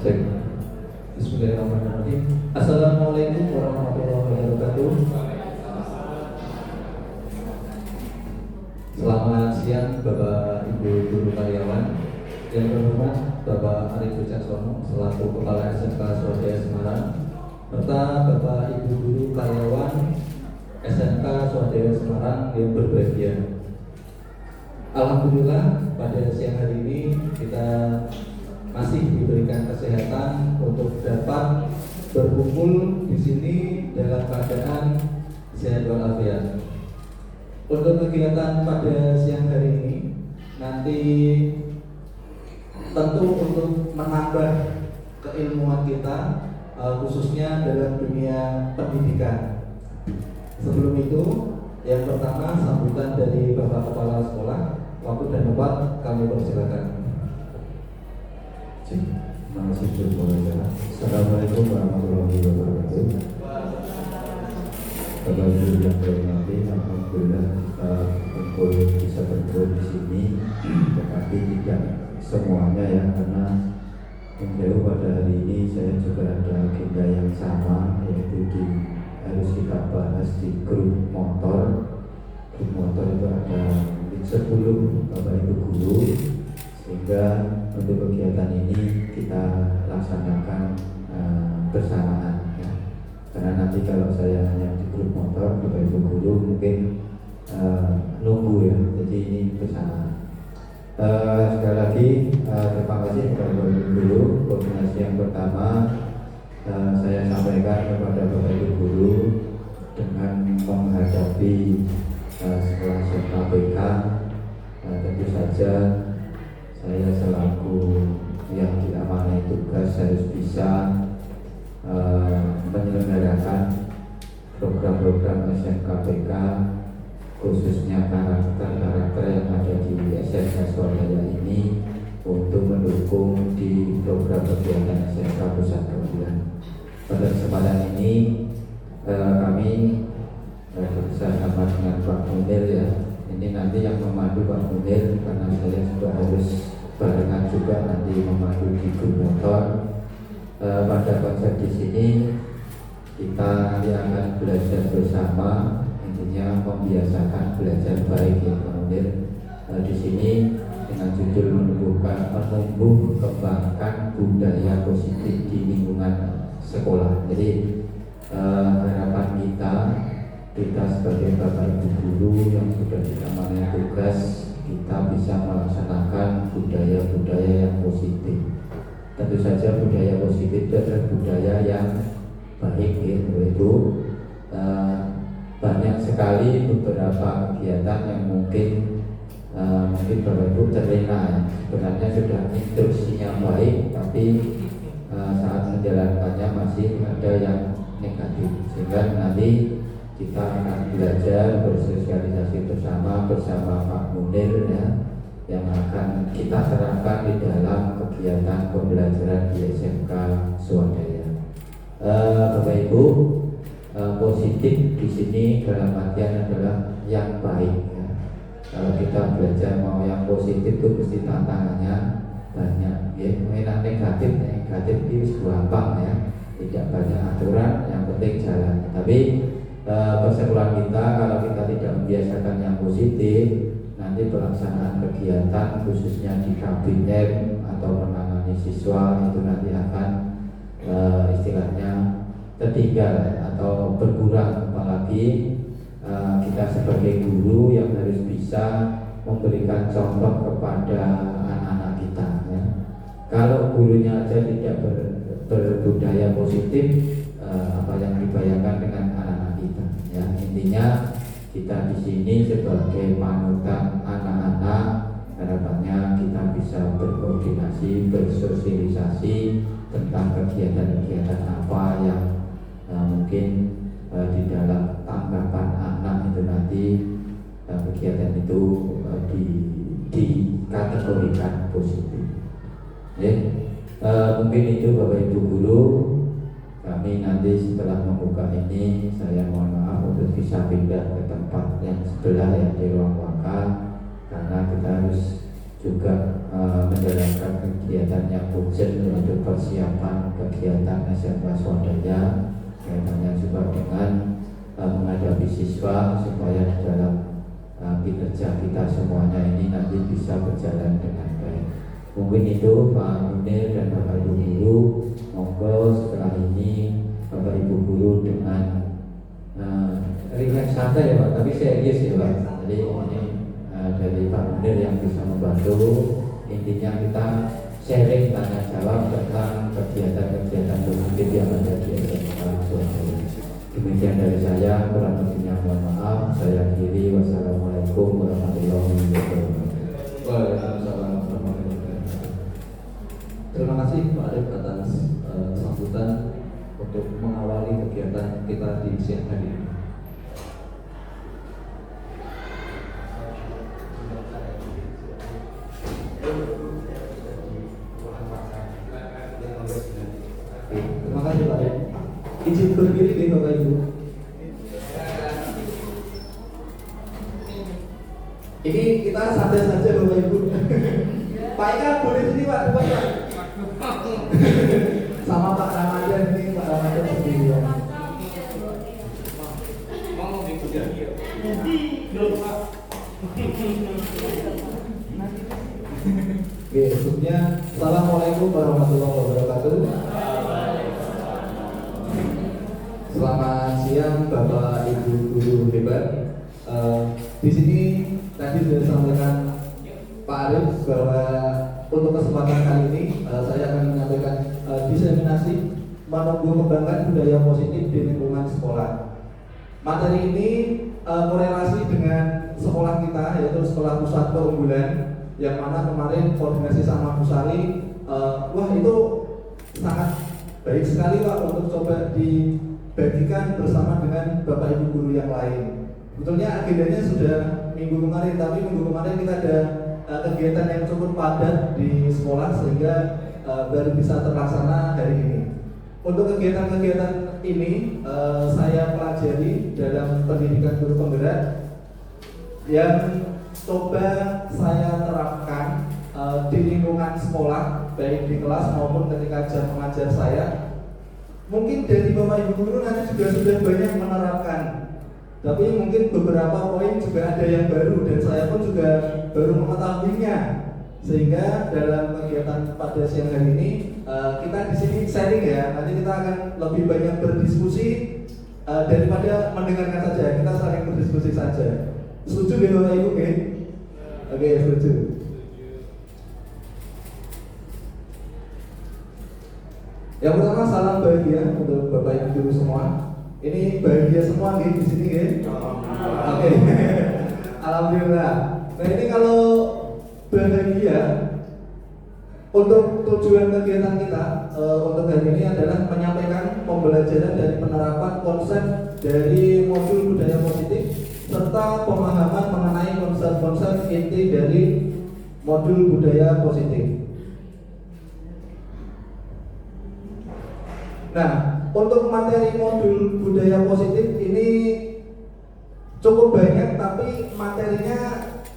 Cek. Bismillahirrahmanirrahim. Assalamualaikum warahmatullahi wabarakatuh. Selamat siang Bapak Ibu guru karyawan. Yang terhormat Bapak Arif Wicaksono selaku Kepala SMK Swadaya Semarang, serta Bapak Ibu guru karyawan SMK Swadaya Semarang yang berbahagia. Alhamdulillah pada siang hari ini kita masih diberikan kesehatan untuk dapat berkumpul di sini dalam keadaan sehat walafiat. Untuk kegiatan pada siang hari ini nanti tentu untuk menambah keilmuan kita khususnya dalam dunia pendidikan. Sebelum itu, yang pertama sambutan dari Bapak Kepala Sekolah. Waktu dan tempat kami persilakan. Terima kasih. Assalamualaikum warahmatullahi wabarakatuh. Bapak Ibu yang terhormati, alhamdulillah kita bisa berkumpul di sini, tetapi tidak semuanya ya, karena menjauh pada hari ini saya juga ada agenda yang sama, yaitu harus kita bahas di grup motor. Grup motor itu ada 10 Bapak Ibu guru, sehingga untuk kegiatan ini kita laksanakan bersamaan ya. Karena nanti kalau saya hanya di grup motor Bapak Ibu guru mungkin nunggu ya, jadi ini bersamaan. Sekali lagi terima kasih kepada Bapak Ibu guru. Koordinasi yang pertama saya sampaikan kepada Bapak Ibu guru dengan menghadapi sekolah SMK tentu saja saya selaku yang diamanai tugas harus bisa menyelenggarakan program-program SMK khususnya karakter-karakter yang ada di SMK Swadaya ini untuk mendukung di program kegiatan SMK Pusat Kemudian. Pada kesempatan ini kami bersama dengan Pak Munir ya. Ini nanti yang memandu Pak Munir, karena saya juga harus barengan juga nanti memandu di grup motor. Pada konsep di sini kita nanti akan belajar bersama, intinya membiasakan belajar baik ya Pak Munir. Di sini dengan judul menumbuh kembangkan budaya positif di lingkungan sekolah. Jadi harapan kita sebagai Bapak Ibu guru yang sudah diamanai tugas, kita bisa melaksanakan budaya-budaya yang positif. Tentu saja budaya positif itu adalah budaya yang baik ya, yaitu banyak sekali beberapa kegiatan yang mungkin Bapak Ibu terlena ya. Sebenarnya sudah instruksinya baik, tapi saat menjalankannya masih ada yang negatif, sehingga nanti kita akan belajar bersosialisasi bersama Pak Munir ya, yang akan kita terapkan di dalam kegiatan pembelajaran di SMK Swadaya. Bapak Ibu, positif di sini dalam artian adalah yang baik ya. Kalau kita belajar mau yang positif itu mesti tantangannya banyak ya. Yang negatif itu gampang ya, tidak banyak aturan, yang penting jalan. Tapi persekolah kita kalau kita tidak membiasakan yang positif, nanti pelaksanaan kegiatan khususnya di kabinet atau menangani siswa itu nanti akan istilahnya tertinggal atau berkurang. Apalagi kita sebagai guru yang harus bisa memberikan contoh kepada anak-anak kita ya. Kalau gurunya aja tidak berbudaya positif, apa yang dibayangkan dengan anak-anak kita ya. Intinya kita di sini sebagai panutan anak-anak, harapannya kita bisa berkoordinasi, bersosialisasi tentang kegiatan-kegiatan apa yang mungkin di dalam tanggapan anak itu nanti kegiatan itu dikategorikan positif ya. Mungkin itu Bapak Ibu guru. Kami nanti setelah membuka ini, saya mohon maaf untuk bisa pindah ke tempat yang sebelah ya, di ruang wakal, karena kita harus juga menjalankan kegiatan yang urgent untuk persiapan kegiatan SMA swadaya, kaitannya juga dengan menghadapi siswa supaya di dalam kinerja kita semuanya ini nanti bisa berjalan dengan baik. Mungkin itu Pak Munir dan Bapak Ibu Guru. Monggo setelah ini Bapak Ibu Guru dengan ringan santai ya Pak, tapi serius ya Pak. Jadi ini dari Pak Munir yang bisa membantu. Intinya kita sharing tanya jawab tentang kegiatan-kegiatan positif yang ada di SMK Swadaya. Demikian dari saya, kurang lebihnya mohon maaf. Saya akhiri, wassalamualaikum warahmatullahi wabarakatuh. Waalaikumsalam warahmatullahi wabarakatuh. Terima kasih Pak Arif atas sambutan untuk mengawali kegiatan kita di siang hari ini. Terima kasih Pak Arif. Izin berdiri nih Bapak Ibu. Ini kita santai saja Bapak Ibu. Pak Ika boleh sini Pak, Pak. Sama Pak Ramadan ini, Pak Ramadan sendiri ya. Oke, sebelumnya Assalamualaikum warahmatullahi wabarakatuh. Selamat siang Bapak Ibu guru hebat. Di sini tadi sudah disampaikan Pak Arif bahwa untuk kesempatan kali ini saya akan menyampaikan diseminasi menumbuh kembangkan budaya positif di lingkungan sekolah. Materi ini korelasi dengan sekolah kita, yaitu sekolah pusat keunggulan, yang mana kemarin koordinasi sama Pusari. Wah itu sangat baik sekali Pak untuk coba dibagikan bersama dengan Bapak Ibu guru yang lain. Betulnya agendanya sudah minggu kemarin, tapi minggu kemarin kita ada kegiatan yang cukup padat di sekolah sehingga baru bisa terlaksana hari ini. Untuk kegiatan-kegiatan ini saya pelajari dalam pendidikan guru penggerak yang coba saya terapkan di lingkungan sekolah, baik di kelas maupun ketika jam mengajar saya. Mungkin dari Bapak Ibu guru nanti juga sudah banyak menerapkan, tapi mungkin beberapa poin juga ada yang baru dan saya pun juga baru mengetahuinya. Sehingga dalam kegiatan pada siang hari ini kita di sini sharing ya. Nanti kita akan lebih banyak berdiskusi daripada mendengarkan saja. Kita saling berdiskusi saja. Setuju ya Bapak Ibu? Oke, setuju. Yang pertama salam bahagia untuk Bapak Ibu guru semua. Ini bahagia semua di sini ya. Oke. Alhamdulillah. Nah ini kalau bahagia, untuk tujuan kegiatan kita untuk hari ini adalah menyampaikan pembelajaran dari penerapan konsep dari modul budaya positif serta pemahaman mengenai konsep-konsep inti dari modul budaya positif. Nah, untuk materi modul budaya positif ini cukup banyak, tapi materinya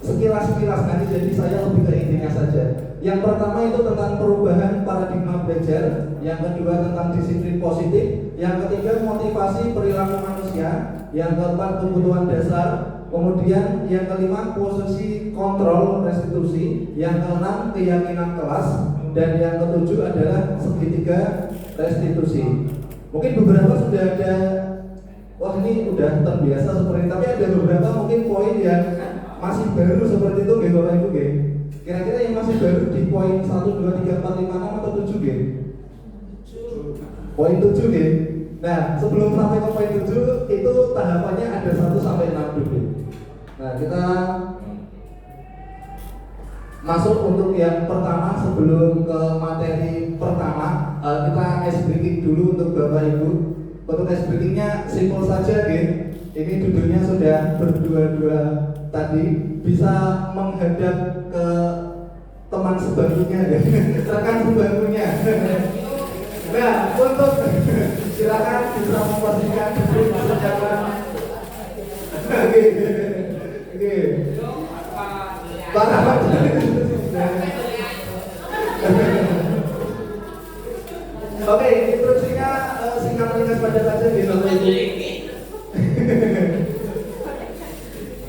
sekilas-sekilas nanti, jadi saya lebih ke intinya saja. Yang pertama itu tentang perubahan paradigma belajar, yang kedua tentang disiplin positif, yang ketiga motivasi perilaku manusia, yang keempat kebutuhan dasar, kemudian yang kelima posisi kontrol restitusi, yang keenam keyakinan kelas, dan yang ketujuh adalah segitiga restitusi. Mungkin beberapa sudah ada, wah ini udah terbiasa seperti ini, tapi ada beberapa mungkin poin yang masih baru seperti itu nggih Bapak Ibu nggih. Kira-kira yang masih baru di poin 1, 2, 3, 4, 5, 6 atau 7 nggih? Poin 7 nggih. Nah, sebelum sampai ke poin 7 itu tahapannya ada 1 sampai 6 dulu. Nah, kita masuk untuk yang pertama. Sebelum ke materi pertama, kita ice breaking dulu untuk Bapak Ibu. Untuk ice breakingnya simpel saja nggih. Ini duduknya sudah berdua-dua tadi, bisa menghadap ke teman sebangkunya deh, rekan sebangkunya. Nah, untuk silakan bisa memposisikan duduk secara oke. Para Oke, instruksinya singkat ringkas padat saja gitu.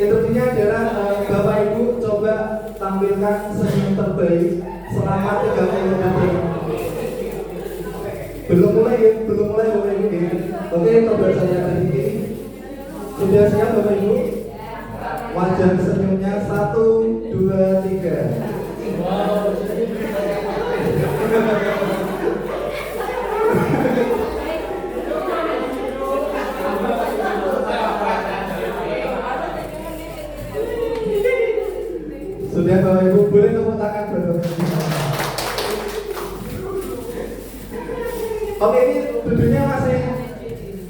Instruksinya adalah Bapak Ibu coba tampilkan senyum terbaik selama 30 detik. Belum mulai Bapak Ibu. Oke, coba saya berdiri. Sudah siap Bapak Ibu? Wajah senyumnya 1, 2, 3. Sudah Bapak Ibu, boleh tepuk tangan buat Bapak Ibu. Oke, ini duduknya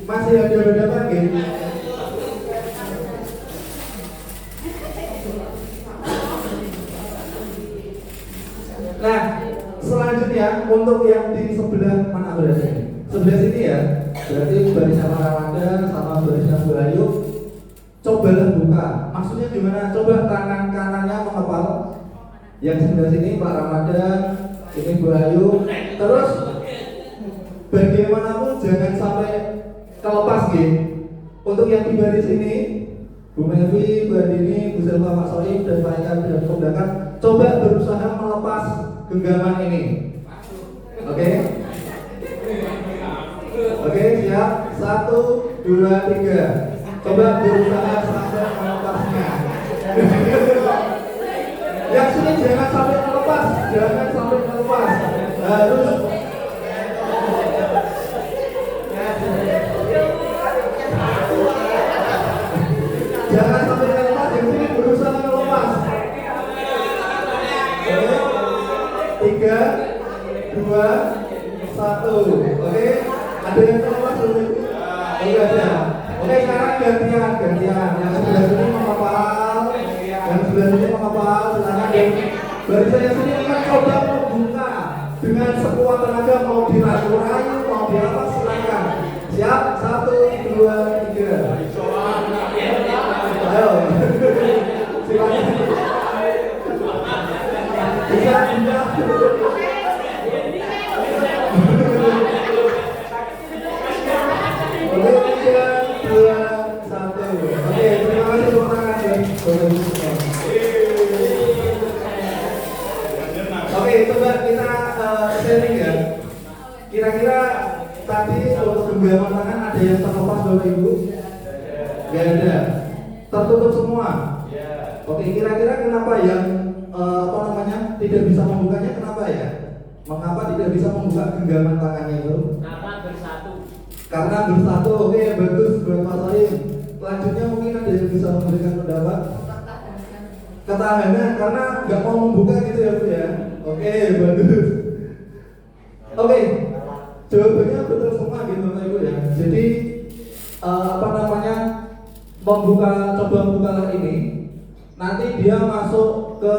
masih ada apa gitu. Nah, selanjutnya untuk yang di sebelah mana berarti? Sebelah sini ya. Berarti barisan Ramadan sama barisan Bu Ayu. Cobalah buka. Maksudnya gimana? Coba tangan kanannya mengepal. Yang sebelah sini Pak Ramadan, ini Bu Ayu. Terus bagaimanapun jangan sampai kelepas gitu. Untuk yang di baris ini, Bu Melvi, Bu Andini, Bu Selva, Pak Soim, dan Pak Eka dan Kondakan, coba berusaha melepas genggaman ini. Oke? Oke, siap? 1, 2, 3. Coba berusaha sampai melepasnya. Yang sini jangan sampai melepas, harus. Jangan sampai melepas, yang sini berusaha melepas. 3, 2, 1. Oke, ada yang terlepas dulu? Iya ada. Oke, sekarang gantian. Yang sebelah sini menghafal, silakan. Barisan yang sini akan coba membuka dengan sekuat tenaga, mau dirayu-rayu, mau diapa, silakan. Siap? 1, 2, 3. Ayo. Silakan. Bisa. Oke, 3, 2, 1. Oke, terima kasih tepuk tangan ya. Oke, coba kita sharing ya. Kira-kira tadi untuk genggaman tangan ada yang terlepas Bapak Ibu? Gak ada. Tertutup semua. Oke, kira-kira kenapa yang tidak bisa membukanya, kenapa ya? Mengapa tidak bisa membuka genggaman tangannya itu? Karena bersatu. Oke, bagus buat Mas Salim. Selanjutnya mungkin ada yang bisa memberikan pendapat. Ketahanan, karena nggak mau membuka gitu ya Bu ya. Oke, bagus. Oke, jawabannya betul semua gitu Bapak Ibu ya. Jadi coba bukalah ini. Nanti dia masuk ke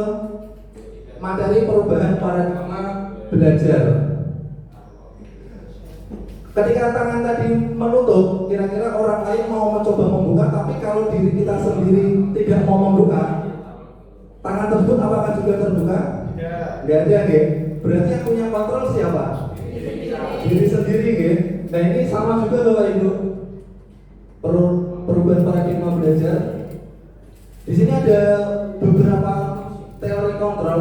materi perubahan paradigma belajar. Ketika tangan tadi menutup, kira-kira orang lain mau mencoba membuka, tapi kalau diri kita sendiri tidak mau membuka, tangan tersebut apakah juga terbuka? Tidak ada, gitu. Berarti yang punya kontrol siapa? Diri sendiri, gitu. Nah ini sama juga Bapak Ibu. Perubahan paradigma belajar. Di sini ada beberapa teori kontrol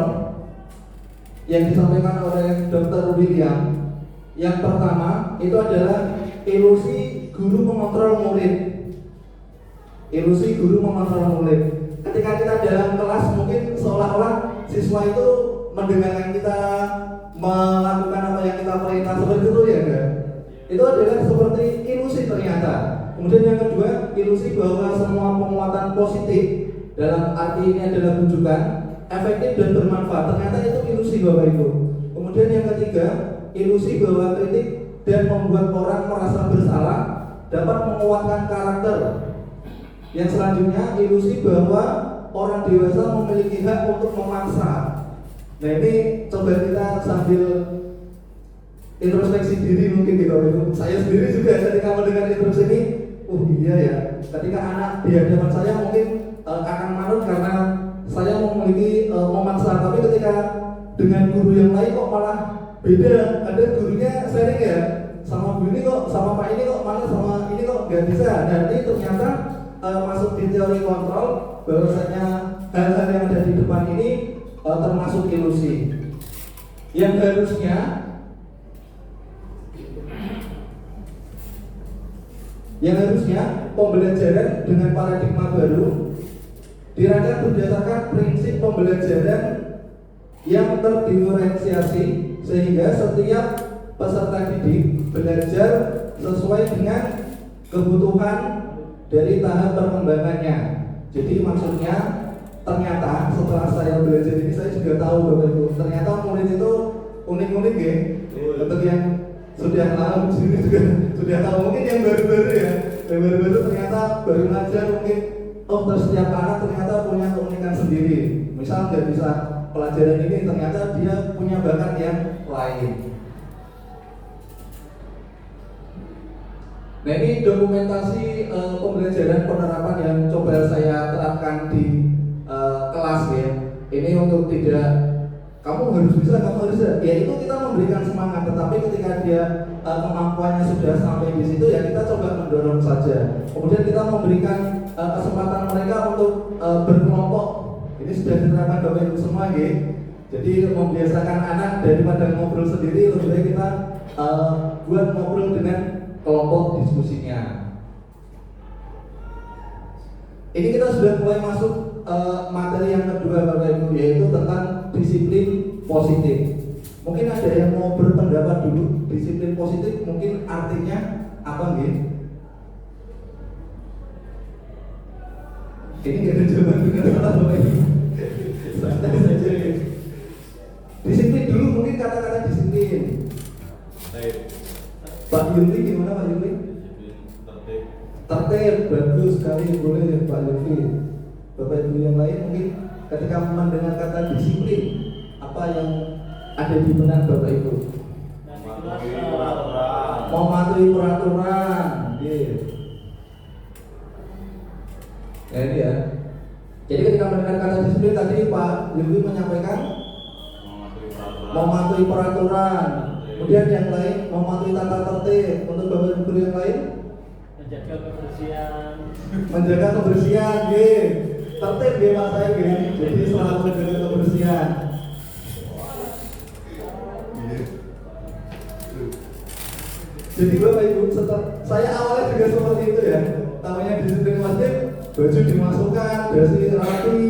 yang disampaikan oleh Dr. William. Yang pertama itu adalah ilusi guru mengontrol murid. Ilusi guru mengontrol murid. Ketika kita dalam kelas mungkin seolah-olah siswa itu mendengarkan kita melakukan apa yang kita perintah seperti itu ya enggak? Itu adalah seperti ilusi ternyata. Kemudian yang kedua, ilusi bahwa semua penguatan positif dalam arti ini adalah rujukan efektif dan bermanfaat. Ternyata itu ilusi Bapak Ibu. Kemudian yang ketiga, ilusi bahwa kritik dan membuat orang merasa bersalah dapat menguatkan karakter. Yang selanjutnya, ilusi bahwa orang dewasa memiliki hak untuk memaksa. Nah ini coba kita sambil introspeksi diri mungkin gitu. Saya sendiri juga ketika mendengar introspeksi ini, iya ya. Ketika anak di hadapan saya mungkin akan manut karena saya memiliki memaksa. Tapi ketika dengan guru yang lain kok malah beda, ada gurunya sharing ya, sama Bu ini kok, sama Pak ini kok, mana sama ini kok nggak bisa. Nanti ternyata masuk di teori kontrol bahwasanya hal-hal yang ada di depan ini termasuk ilusi yang harusnya pembelajaran dengan paradigma baru dirancang berdasarkan prinsip pembelajaran yang terdiferensiasi sehingga setiap peserta didik belajar sesuai dengan kebutuhan dari tahap perkembangannya. Jadi maksudnya ternyata setelah saya belajar ini saya juga tahu Bapak Ibu, ternyata murid itu unik-unik ya. Untuk yang sudah lama di sini juga sudah tahu, mungkin yang baru-baru ya. Yang baru-baru ternyata baru ngajar mungkin setiap anak ternyata punya keunikan sendiri. Misal nggak bisa pelajaran ini, ternyata dia punya bakat yang lain. Nah ini dokumentasi pembelajaran penerapan yang coba saya terapkan di kelas ya. Ini untuk tidak kamu harus bisa, kamu harus bisa. Ya itu kita memberikan semangat, tetapi ketika dia kemampuannya sudah sampai di situ ya kita coba mendorong saja. Kemudian kita memberikan kesempatan mereka untuk berkelompok. Ini sudah diterapkan Bapak Ibu semua ya. Jadi membiasakan anak daripada ngobrol sendiri, lebih baik kita buat ngobrol dengan kelompok diskusinya. Ini kita sudah mulai masuk materi yang kedua Bapak Ibu, yaitu tentang disiplin positif. Mungkin ada yang mau berpendapat dulu, disiplin positif mungkin artinya apa nggih? Ini nggak ada jawaban benar salah Bapak Ibu. Santai saja ya. Disiplin dulu, mungkin kata-kata disiplin. Pak Yuli gimana Pak Yuli? Tertib, bagus sekali, boleh Pak Yuli. Bapak Ibu yang lain mungkin ketika mendengar kata disiplin, apa yang ada di benak Bapak Ibu? Mematuhi peraturan. Nah ini ya. Jadi ketika mendengar kata disiplin tadi Pak Yuli menyampaikan mematuhi peraturan. Kemudian yang lain mematuhi tata tertib. Untuk Bapak Ibu guru yang lain menjaga kebersihan. Menjaga kebersihan, tertib Mas saya Jadi selalu menjaga kebersihan. Jadi Bapak Ibu, saya awalnya juga seperti itu ya. Namanya disiplin masjid, baju dimasukkan, dasi rapi,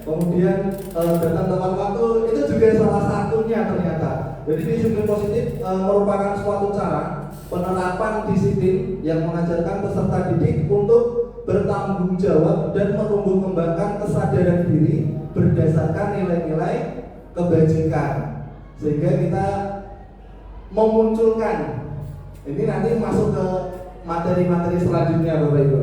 kemudian datang tepat waktu, itu juga salah satunya ternyata. Jadi disiplin positif merupakan suatu cara penerapan disiplin yang mengajarkan peserta didik untuk bertanggung jawab dan menumbuh kembangkan kesadaran diri berdasarkan nilai-nilai kebajikan, sehingga kita memunculkan ini nanti masuk ke materi-materi selanjutnya Bapak Ibu.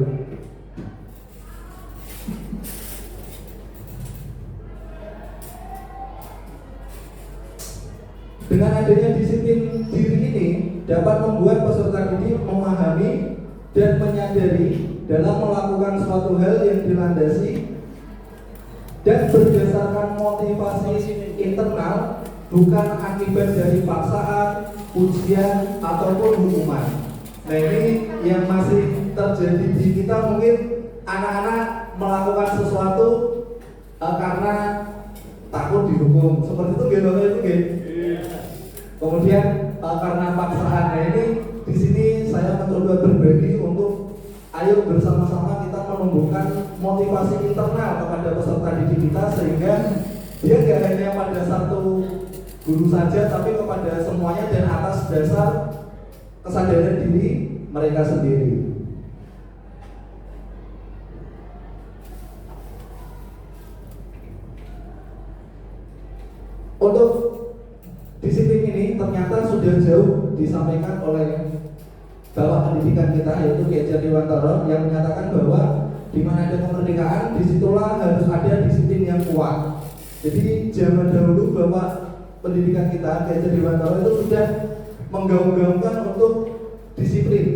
Dengan adanya disiplin diri ini dapat membuat peserta didik memahami dan menyadari dalam melakukan suatu hal yang dilandasi dan berdasarkan motivasi internal, bukan akibat dari paksaan, ujian ataupun hukuman. Nah ini yang masih terjadi di kita, mungkin anak-anak melakukan sesuatu karena takut dihukum. Seperti itu gimana itu Kemudian karena paksaan. Nah ini di sini saya mencoba berbagi untuk ayo bersama-sama kita menumbuhkan motivasi internal kepada peserta didik kita, sehingga dia tidak hanya pada satu guru saja, tapi kepada semuanya dan atas dasar kesadaran diri mereka sendiri. Untuk disiplin ini ternyata sudah jauh disampaikan oleh Bapak Pendidikan kita, yaitu Kiai Hajar Dewantara, yang menyatakan bahwa di mana ada kemerdekaan, disitulah harus ada disiplin yang kuat. Jadi zaman dahulu Bapak Pendidikan kita, Kiai Hajar Dewantara, itu sudah menggaung-gaungkan untuk disiplin.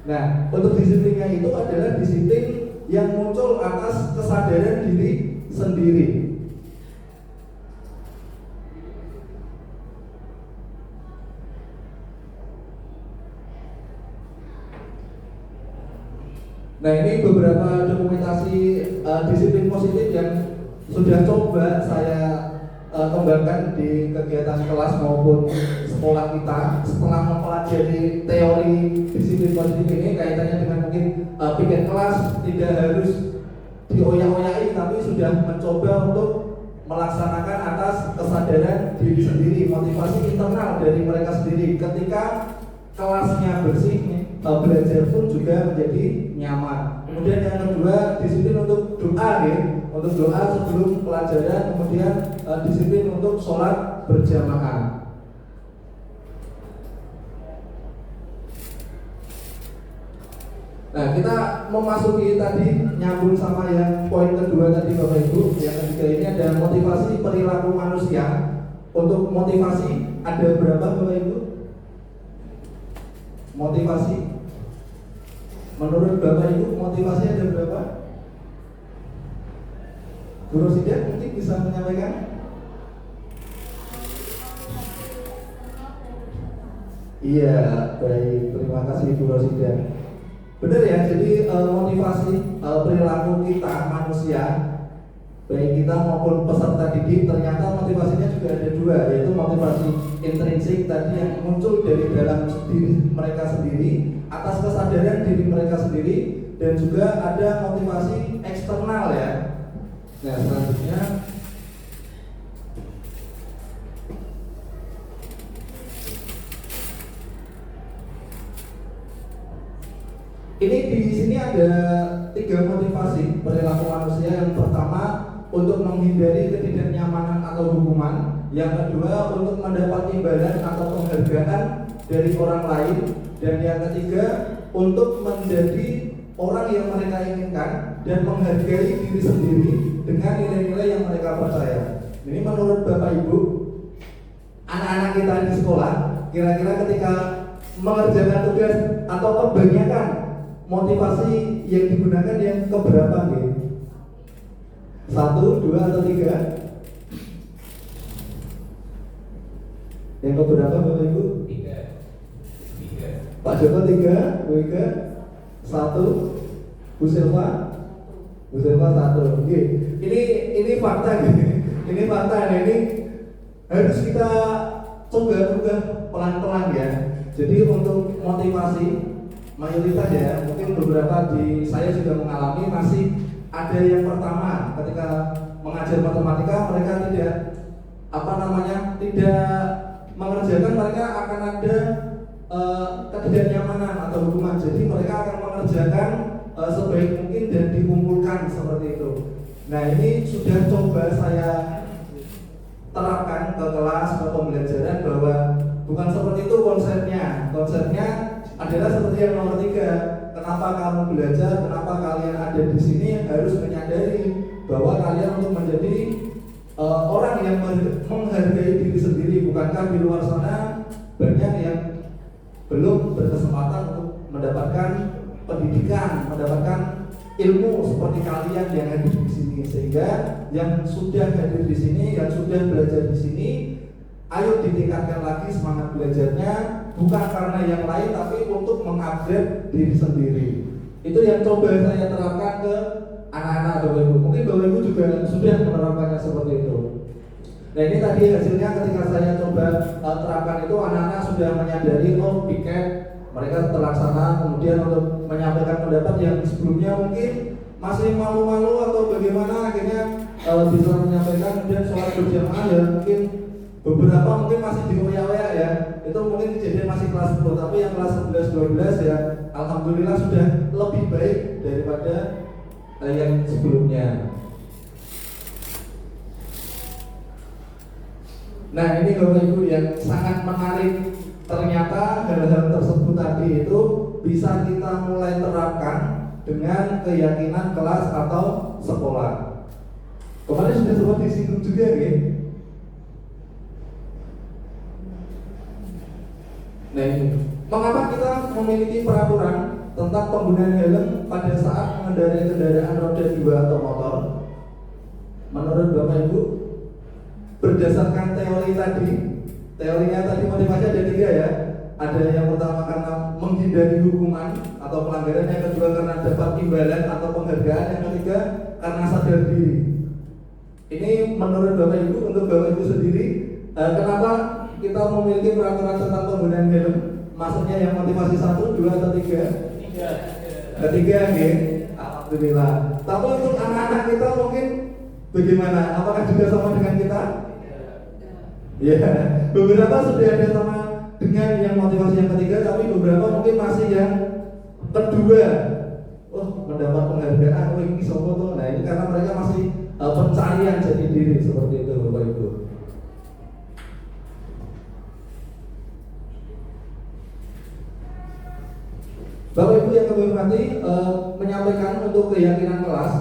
Nah, untuk disiplinnya itu adalah disiplin yang muncul atas kesadaran diri sendiri. Nah, ini beberapa dokumentasi disiplin positif yang sudah coba saya kembangkan di kegiatan kelas maupun sekolah kita. Setelah mempelajari teori disiplin positif ini, kaitannya dengan mungkin piket kelas tidak harus dioyak-oyai, tapi sudah mencoba untuk melaksanakan atas kesadaran diri sendiri, motivasi internal dari mereka sendiri. Ketika kelasnya bersih, belajar pun juga menjadi nyaman. Kemudian yang kedua, disiplin untuk doa, ya. Untuk doa sebelum pelajaran. Kemudian disiplin untuk sholat berjamaah. Nah, kita memasuki tadi, nyambung sama yang poin kedua tadi Bapak Ibu. Yang ketiga ini ada motivasi perilaku manusia. Untuk motivasi ada berapa Bapak Ibu? Motivasi menurut Bapak Ibu, motivasi ada berapa? Bu Rosida mungkin bisa menyampaikan? Iya, baik, terima kasih Bu Rosida. Benar ya, jadi motivasi perilaku kita manusia, baik kita maupun peserta didik, ternyata motivasinya juga ada dua, yaitu motivasi intrinsik tadi yang muncul dari dalam diri mereka sendiri atas kesadaran diri mereka sendiri, dan juga ada motivasi eksternal ya. Nah, selanjutnya ini di sini ada 3 motivasi perilaku manusia. Yang pertama, untuk menghindari ketidaknyamanan atau hukuman. Yang kedua, untuk mendapat imbalan atau penghargaan dari orang lain. Dan yang ketiga, untuk menjadi orang yang mereka inginkan dan menghargai diri sendiri dengan nilai-nilai yang mereka percaya. Ini menurut Bapak Ibu, anak-anak kita di sekolah, kira-kira ketika mengerjakan tugas atau kebanyakan motivasi yang digunakan yang keberapa nih? 1, 2, atau 3? Yang keberapa Bapak Ibu? 3. Pak Joko 3, Bu Ika 1, Bu Silva 1. Oke. Ini fakta gitu. Ini fakta, nah ini harus kita coba ubah pelan-pelan ya. Jadi untuk motivasi mayoritas ya, mungkin beberapa di saya juga mengalami, masih ada yang pertama ketika mengajar matematika mereka tidak tidak mengerjakan, mereka akan ada ketidaknyamanan atau hukuman. Jadi mereka akan mengerjakan sebaik mungkin dan dikumpulkan seperti itu. Nah, ini sudah coba saya terapkan ke kelas, ke pembelajaran, bahwa bukan seperti itu konsepnya. Konsepnya adalah seperti yang nomor 3. Kenapa kamu belajar? Kenapa kalian ada di sini? Harus menyadari bahwa kalian untuk menjadi orang yang menghargai diri sendiri. Bukankah di luar sana banyak yang belum berkesempatan untuk mendapatkan pendidikan, mendapatkan ilmu seperti kalian yang hadir di sini. Sehingga yang sudah hadir di sini, yang sudah belajar di sini, ayo ditingkatkan lagi semangat belajarnya, bukan karena yang lain, tapi untuk mengupgrade diri sendiri. Itu yang coba saya terapkan ke anak-anak Bapak Ibu. Mungkin Bapak Ibu juga sudah menerapkannya seperti itu. Nah, ini tadi hasilnya ketika saya coba terapkan itu, anak-anak sudah menyadari, oh piket mereka terlaksana. Kemudian untuk menyampaikan pendapat yang sebelumnya mungkin masih malu-malu atau bagaimana, akhirnya bisa menyampaikan. Kemudian sholat berjamaah ya, mungkin beberapa mungkin masih dioyak-oyak ya. Itu mungkin kejadian masih kelas 10, tapi yang kelas 11-12 ya alhamdulillah sudah lebih baik daripada yang sebelumnya. Nah, ini Bapak Ibu yang sangat menarik. Ternyata hal-hal tersebut tadi itu bisa kita mulai terapkan dengan keyakinan kelas atau sekolah. Kemarin sudah sempat disinggung juga ya. Nah, ini mengapa kita memiliki peraturan tentang penggunaan helm pada saat mengendarai kendaraan roda 2 atau motor? Menurut Bapak Ibu, berdasarkan teori tadi, teorinya tadi motivasi ada 3 ya. Ada yang pertama karena menghindari hukuman atau pelanggaran, yang kedua karena dapat imbalan atau penghargaan, yang ketiga karena sadar diri. Ini menurut Bapak Ibu, untuk Bapak Ibu sendiri, kenapa kita memiliki peraturan tentang penggunaan helm? Maksudnya yang motivasi 1, 2, atau 3? Ketiga, ya. Alhamdulillah. Tapi untuk anak-anak kita mungkin bagaimana? Apakah juga sama dengan kita? Ya, beberapa sudah ada sama dengan yang motivasi yang ketiga, tapi beberapa mungkin masih yang kedua. Mendapat penghargaan, ini sopo tuh. Nah, ini karena mereka masih pencarian jati diri seperti itu, Bapak Ibu. Bapak Ibu yang kami hormati, menyampaikan untuk keyakinan kelas.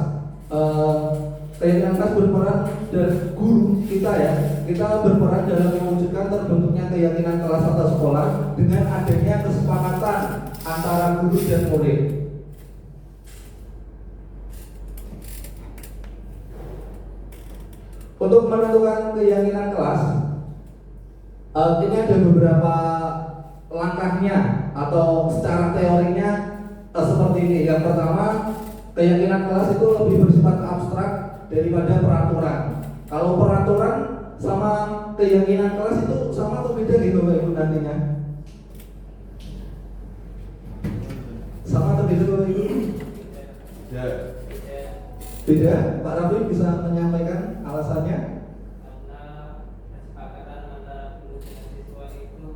Keyakinan kelas berperan dan guru kita ya, kita berperan dalam mewujudkan terbentuknya keyakinan kelas atau sekolah dengan adanya kesepakatan antara guru dan murid. Untuk menentukan keyakinan kelas, ini ada beberapa langkahnya atau secara teorinya seperti ini. Yang pertama, keyakinan kelas itu lebih bersifat abstrak daripada peraturan. Kalau peraturan sama keyakinan kelas itu sama atau beda gitu Bapak Ibu nantinya? Sama atau beda Bapak Ibu? Beda. Pak Rafi bisa menyampaikan alasannya? Karena kesepakatan antara guru dan siswa itu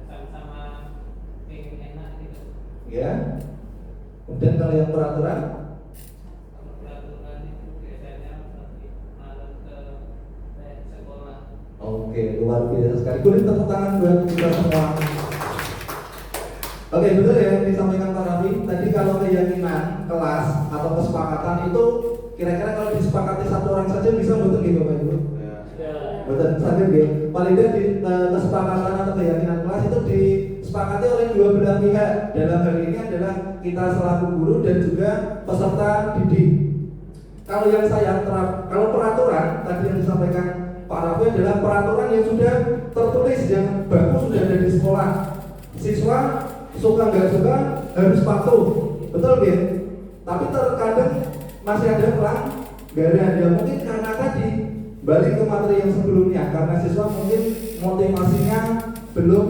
sama-sama pengen enak gitu. Ya. Kemudian kalau yang peraturan? Kalau peraturan itu biasanya lebih malam ke sekolah. Oke, luar biasa sekali. Boleh tepuk tangan buat kita semua. Oke, betul ya yang disampaikan Pak Rafi. Tadi kalau keyakinan kelas atau kesepakatan itu kira-kira kalau disepakati satu orang saja bisa betul gitu Bapak Ibu? Betul saja gitu. Paling tidak di kesepakatan atau keyakinan kelas itu disepakati oleh dua belah pihak. Dalam hal ini adalah kita selaku guru dan juga peserta didik. Kalau yang saya kalau peraturan tadi yang disampaikan Pak Rafi adalah peraturan yang sudah tertulis, yang baku sudah ada di sekolah. Siswa suka nggak suka harus patuh, betul ya? Tapi terkadang masih ada pelanggaran ya, mungkin karena tadi balik ke materi yang sebelumnya, karena siswa mungkin motivasinya belum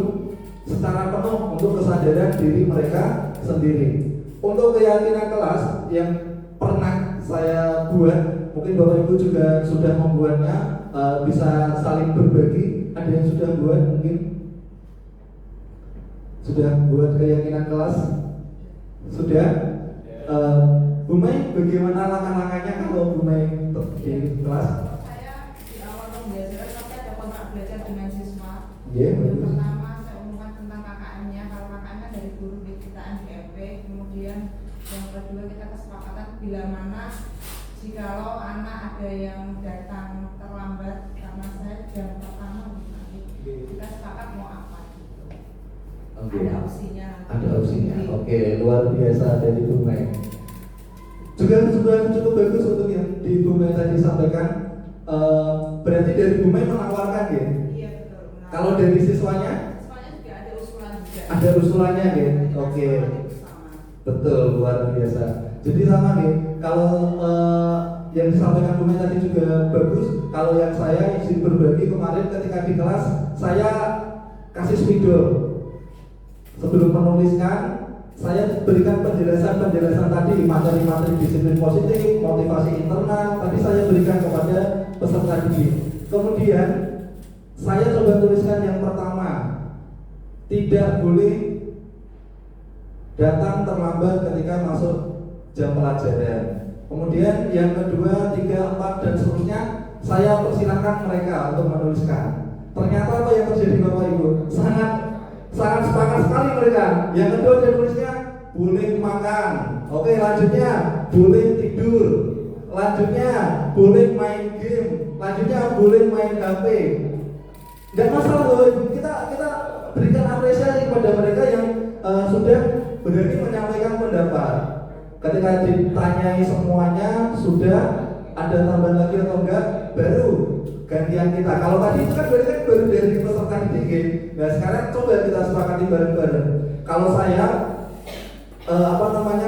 secara penuh untuk kesadaran diri mereka sendiri. Untuk keyakinan kelas yang pernah saya buat, mungkin Bapak Ibu juga sudah membuatnya, bisa saling berbagi. Ada yang sudah buat mungkin? Sudah buat keyakinan kelas? Sudah? Bu Mei, bagaimana langkah-langkahnya kalau Bu Mei di kelas? Saya di awal pembelajaran tapi ada kontrak belajar dengan siswa. Iya, Yang bagus. pertama saya umumkan tentang KKN-nya. Kalau KKN dari guru penciptaan di FP. Kemudian yang kedua kita kesepakatan bila mana jikalau anak ada yang datang terlambat karena saya jam pertama nanti kita sepakat mau apa gitu. Oke. Ada opsinya. Ada opsinya. Oke, luar biasa dari Bu Mei. Juga cukup bagus untuk yang di Bu Mei tadi sampaikan. Berarti dari Bu Mei menawarkan ya. Iya betul. Nah, Kalau dari siswanya? siswanya juga ada usulan juga. Ada usulannya ya. Oke. Betul, luar biasa. Jadi sama nih. Kalau yang disampaikan Bu Mei tadi juga bagus. Kalau yang saya izin berbagi kemarin ketika di kelas, saya kasih spidol. Sebelum menuliskan, saya berikan penjelasan tadi materi-materi disiplin positif, motivasi internal. Tadi saya berikan kepada peserta didik. Kemudian saya coba tuliskan yang pertama, tidak boleh datang terlambat ketika masuk jam pelajaran. Kemudian yang kedua, 3, 4 dan seterusnya saya persilahkan mereka untuk menuliskan. Ternyata apa yang terjadi Bapak Ibu? Sangat sepakat sekali mereka. Yang kedua dia tulisnya boleh makan. Oke, lanjutnya boleh tidur. Lanjutnya boleh main game. Lanjutnya boleh main HP. Gak masalah Bapak Ibu. Kita berikan apresiasi kepada mereka yang sudah berani menyampaikan pendapat. Ketika ditanyai semuanya sudah ada tambahan lagi atau enggak, baru gantian kita. Kalau tadi itu kan berarti baru dari peserta didik nggih. Nah, sekarang coba kita sepakati bareng-bareng. Kalau saya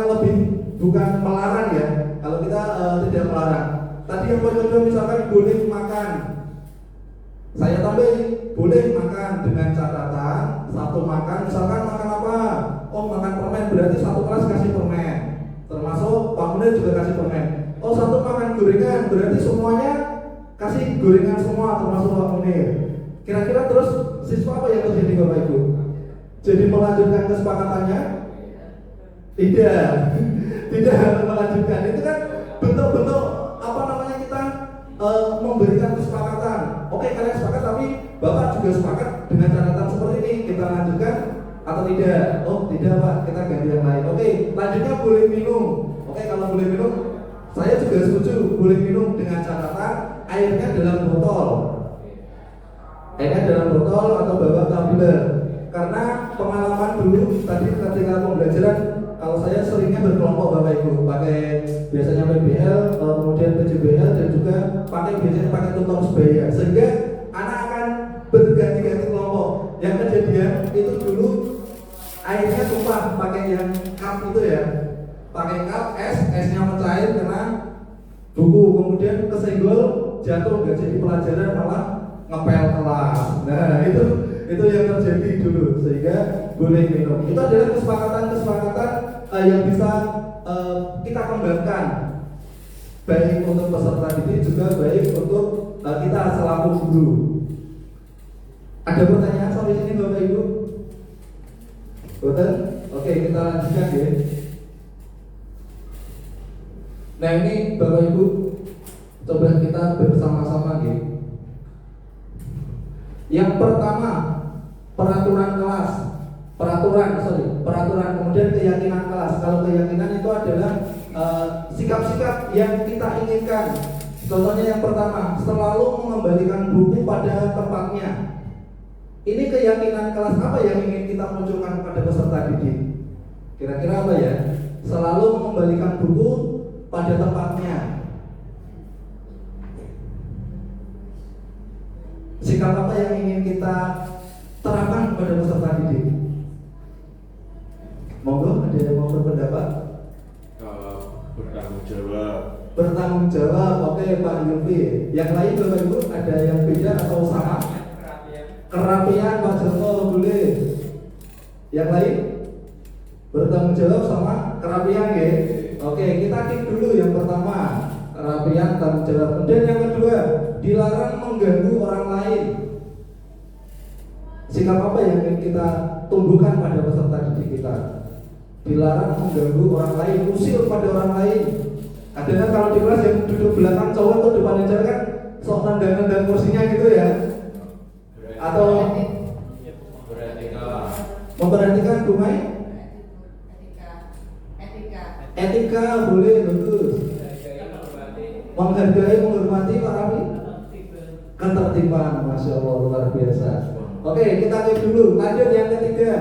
lebih bukan melarang ya. Kalau kita tidak melarang. Tadi yang poin kedua misalkan boleh makan. Saya tambahin boleh makan dengan catatan satu makan misalkan makan apa? Oh, makan permen berarti satu kelas kasih permen. Termasuk Pak Munir juga kasih permen. Oh, satu makan gorengan berarti semuanya kasih gorengan semua termasuk Pak Munir. Kira-kira terus siswa apa yang terjadi Bapak Ibu? Jadi melanjutkan kesepakatannya? Tidak, tidak melanjutkan. Itu kan bentuk-bentuk kita memberikan kesepakatan. Oke, kalian sepakat tapi Bapak juga sepakat dengan catatan seperti ini. Kita lanjutkan atau tidak? Oh, tidak Pak, kita ganti yang lain. Oke, lanjutnya boleh minum. Oke, kalau boleh minum, saya juga setuju boleh minum dengan catatan airnya dalam botol. Airnya dalam botol atau bawa tumbler. Karena pengalaman dulu tadi ketika pembelajaran, kalau saya seringnya berkelompok Bapak Ibu, pakai biasanya PBL, kemudian PJBL dan juga biasanya pakai tutor sebaya, sehingga anak akan berganti-ganti kelompok. Yang kejadian itu dulu airnya tumpah pakai yang cup itu ya, pakai cup esnya mencair kena buku, kemudian kesenggol jatuh nggak jadi pelajaran malah ngepel kelas. Nah itu yang terjadi dulu, sehingga boleh minum. Itu adalah kesepakatan yang bisa kita kembangkan, baik untuk peserta didik juga baik untuk kita selaku guru. Ada pertanyaan sampai sini Bapak Ibu? Betul? Oke, kita lanjutkan ya. Nah ini Bapak Ibu, coba kita bersama-sama ya. Yang pertama, peraturan kelas, peraturan kemudian keyakinan kelas. Kalau keyakinan itu adalah sikap-sikap yang kita inginkan. Contohnya yang pertama, selalu mengembalikan buku pada tempatnya. Ini keyakinan kelas apa yang ingin kita munculkan pada peserta didik? Kira-kira apa ya? Selalu mengembalikan buku pada tempatnya. Sikap apa yang ingin kita terapkan kepada peserta didik? Monggo, ada yang mau berpendapat? Bertanggung jawab. Bertanggung jawab, oke Pak Yulfi. Yang lain Bapak Ibu ada yang beda atau sama? Kerapian Pak Joko boleh. Yang lain? Bertanggung jawab sama kerapian ya? Oke, kita keep dulu yang pertama, kerapian, tanggung jawab. Kemudian yang kedua, dilarang mengganggu orang lain. Sikap apa yang ingin kita tumbuhkan pada peserta didik kita? Dilarang mengganggu orang lain, usil pada orang lain. Kadang-kadang kalau di kelas yang duduk belakang cowok atau depan cewek kan sok nendang-nendang kursinya gitu ya. Atau memperhatikan Bu Mai? Etika boleh, bagus. Menghargai, menghormati Pak Rafi. Ketertiban, Masya Allah, luar biasa. Oke, kita cek dulu. Lanjut yang ketiga,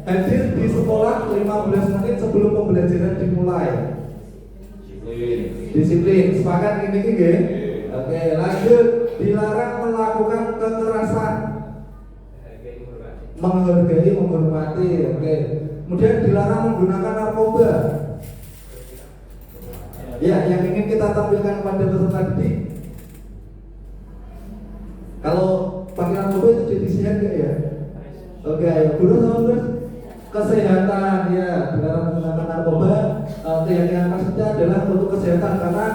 hadir di sekolah 15 menit sebelum pembelajaran dimulai. Disiplin, sepakat ini nggih? Oke, lanjut. Dilarang melakukan kekerasan. Menghargai, menghormati. Oke. Kemudian dilarang menggunakan narkoba. Ya, yang ingin kita tampilkan pada peserta didik. Kalau pakai narkoba itu jadi sehat nggak ya? Oke, guru sama terus kesehatan ya, dilarang menggunakan narkoba. Keyakinan maksudnya adalah untuk kesehatan, karena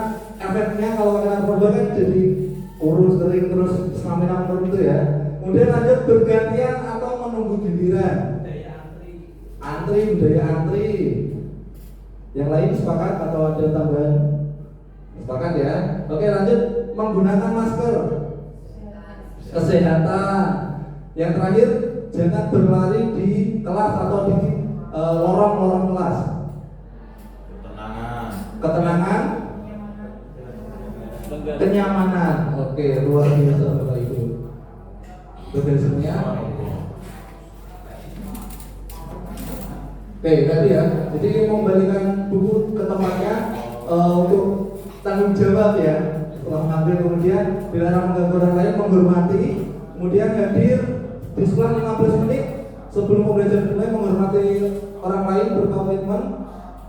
efeknya kalau pakai narkoba kan jadi kurus, kering, terus stamina menurun itu ya. Kemudian lanjut bergantian atau menunggu giliran. Budaya antri. Yang lain sepakat atau ada tambahan? Sepakat ya. Oke, lanjut menggunakan masker. Kesehatan. Yang terakhir, jangan berlari di kelas atau di lorong-lorong kelas. Ketenangan. Kenyamanan. Oke, luar biasa Bapak Ibu. Betul semuanya. Oke, tadi ya. Jadi mengembalikan buku ke tempatnya untuk tanggung jawab ya. Setelah mengambil, kemudian dilarang mengganggu orang lain, menghormati, kemudian hadir di setelah 15 menit sebelum pembelajaran dimulai menghormati orang lain, berkomitmen.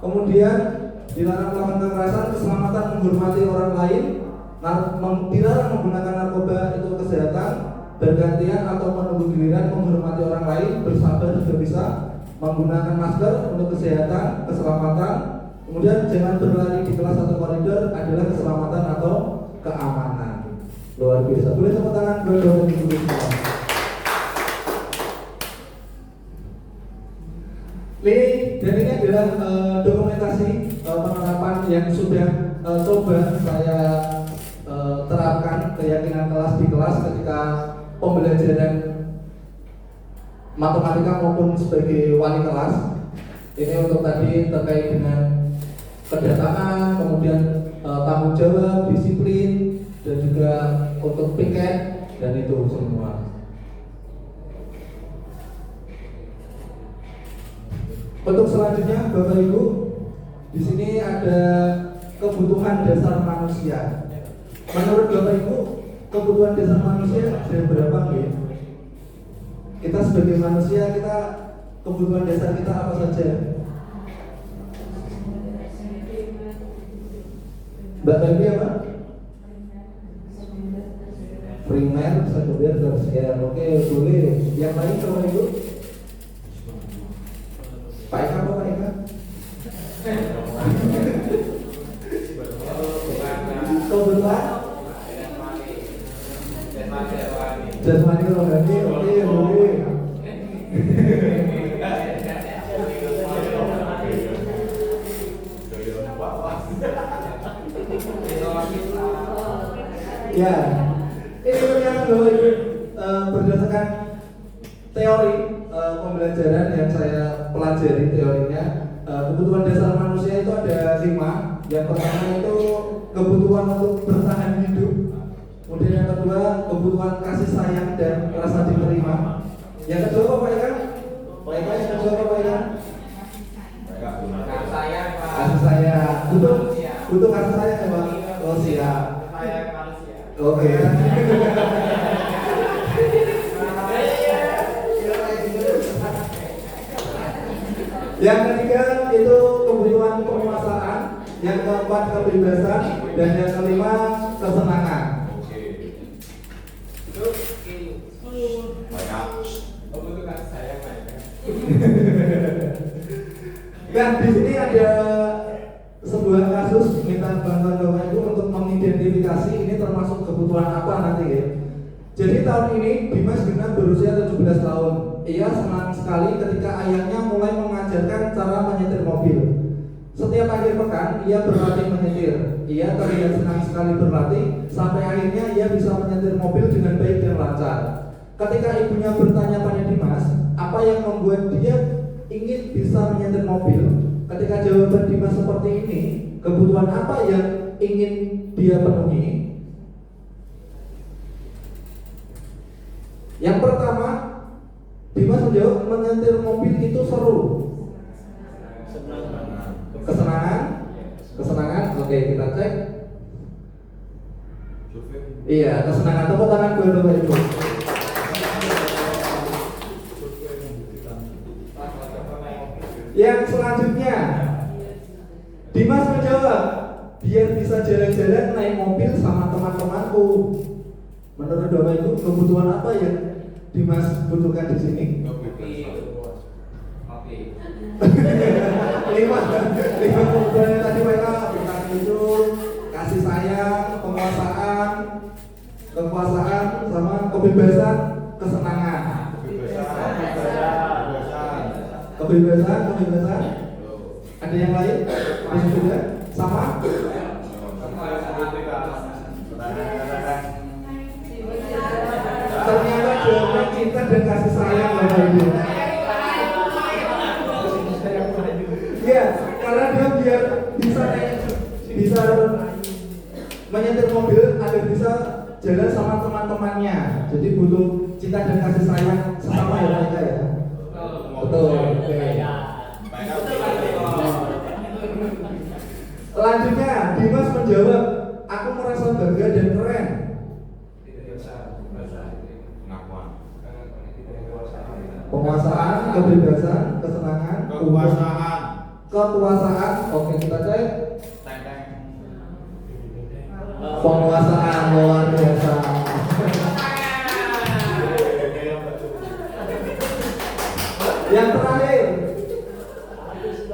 Kemudian dilarang melakukan kekerasan, keselamatan, menghormati orang lain, dilarang menggunakan narkoba, itu kesehatan, bergantian atau menunggu giliran, menghormati orang lain, bersabar juga bisa, menggunakan masker untuk kesehatan, keselamatan. Kemudian jangan berlari di kelas atau koridor adalah keselamatan atau keamanan. Luar biasa. Boleh tepuk tangan buat dosen guru semua. Dan ini adalah dokumentasi penerapan yang sudah coba saya terapkan keyakinan kelas di kelas ketika pembelajaran matematika maupun sebagai wali kelas. Ini untuk tadi terkait dengan kedatangan, kemudian tanggung jawab, disiplin, dan juga untuk piket dan itu semua. Untuk selanjutnya, Bapak Ibu, di sini ada kebutuhan dasar manusia. Menurut Bapak Ibu, kebutuhan dasar manusia ada berapa nggih? Kita sebagai manusia, kebutuhan dasar kita apa saja? Mbak Baby apa? Primer, sekunder, tersier. Oke, boleh. Yang lain Bapak Ibu? Pak Eka apa Pak Eka? Kebetulan jasmani rohani, oke boleh. Ya, ini ternyata Bapak Ibu berdasarkan teori pembelajaran yang saya pelajari teorinya, kebutuhan dasar manusia itu ada 5. Yang pertama itu kebutuhan untuk bertahan hidup. Kemudian yang kedua kebutuhan kasih sayang dan rasa diterima. Yang kedua apa Pak Eka? Pak Eka yang kedua apa Pak Eka? Kasih sayang. Butuh kasih sayang ya Pak? Oh siap. Oke. Yang ketiga itu kebutuhan penguasaan, yang keempat kebebasan, dan yang kelima kesenangan. Dan di sini ada sebuah kasus minta bantuan Bapak Ibu untuk mengidentifikasi ini termasuk kebutuhan apa nanti ya. Jadi tahun ini Dimas genap berusia 17 tahun. Ia senang sekali ketika ayahnya mulai mengajarkan cara menyetir mobil. Setiap akhir pekan ia berlatih menyetir. Ia terlihat senang sekali berlatih sampai akhirnya ia bisa menyetir mobil dengan baik dan lancar. Ketika ibunya bertanya pada Dimas, apa yang membuat dia ingin bisa menyetir mobil? Ketika jawaban Dimas seperti ini, kebutuhan apa yang ingin dia penuhi? Yang pertama, Dimas menjawab menyetir mobil itu seru. Kesenangan. Oke, kita cek. Iya, kesenangan. Tepuk tangan buat Bapak Ibu. Yang selanjutnya, Dimas menjawab biar bisa jalan-jalan naik mobil sama teman-temanku. Menurut Bapak Ibu, kebutuhan apa yang Dimas butuhkan di sini? lima kebutuhan yang tadi mereka bukan itu kasih sayang, kekuasaan, sama kebebasan, kesenangan. Kebebasan. Ada yang lain? Masih juga? Sama? Ternyata jawaban cinta dan kasih sayang Bapak Ibu. Ya, karena dia biar bisa menyetir mobil agar bisa jalan sama teman-temannya. Jadi butuh cinta dan kasih sayang sesama ya mereka ya. Betul. Selanjutnya Dimas menjawab, aku merasa bangga dan keren. Penguasaan, kebebasan, kesenangan, Kekuasaan. kekuasaan. Oke, kita cek. Teng-teng. Penguasaan luar biasa. Yang terakhir,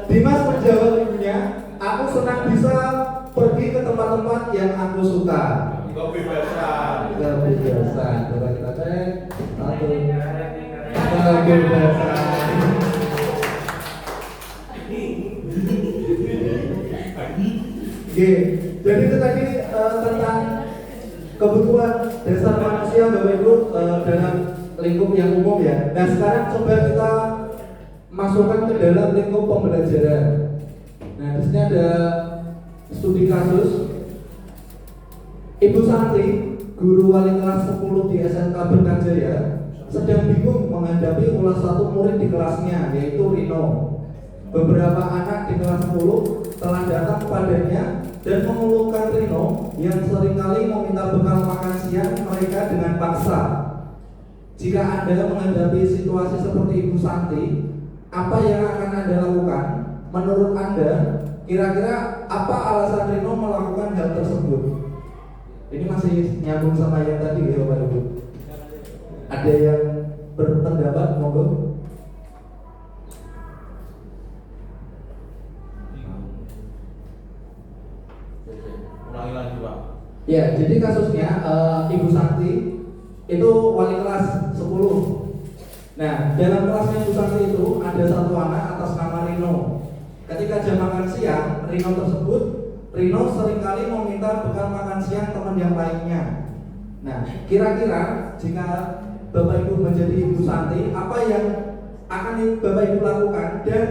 Dimas menjawab ibunya, aku senang bisa pergi ke tempat-tempat yang aku suka. Kebebasan. Kebebasan. Coba kita cek. Satu. Kebebasan. Oke, jadi itu tadi tentang kebutuhan dasar manusia Bapak Ibu dalam lingkup yang umum ya. Nah sekarang coba kita masukkan ke dalam lingkup pembelajaran. Nah di sini ada studi kasus Ibu Santi, guru wali kelas 10 di SMK Berkajaya, sedang bingung menghadapi ulas satu murid di kelasnya, yaitu Rino. Beberapa anak di kelas 10 telah datang kepadanya dan mengeluhkan Rino yang seringkali meminta bekal makan siang mereka dengan paksa. Jika Anda menghadapi situasi seperti Ibu Santi, apa yang akan Anda lakukan? Menurut Anda, kira-kira apa alasan Rino melakukan hal tersebut? Ini masih nyambung sama yang tadi ya Bapak Ibu. Ada yang berpendapat, monggo. Ulangi lagi Pak. Ya, jadi kasusnya Ibu Santi itu wali kelas 10. Nah, dalam kelasnya Ibu Santi itu ada satu anak atas nama Rino. Ketika jam makan siang, Rino seringkali meminta bekal makan siang teman yang lainnya. Nah, kira-kira jika Bapak Ibu menjadi Ibu Santi, apa yang akan Bapak Ibu lakukan dan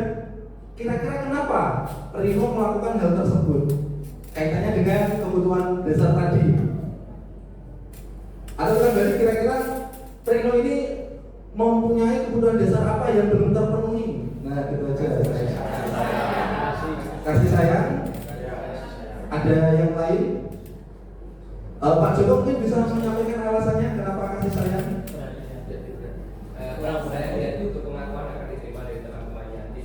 kira-kira kenapa Rino melakukan hal tersebut? Kaitannya dengan kebutuhan dasar tadi. Atau kan berarti kira-kira Rino ini mempunyai kebutuhan dasar apa yang belum terpenuhi? Nah, gitu aja. Kasih sayang. Ada yang lain? Pak Joko mungkin bisa menyampaikan alasannya kenapa kasih sayang? Kurang saya lihat itu pengakuan akan diterima dari teman-temannya. Di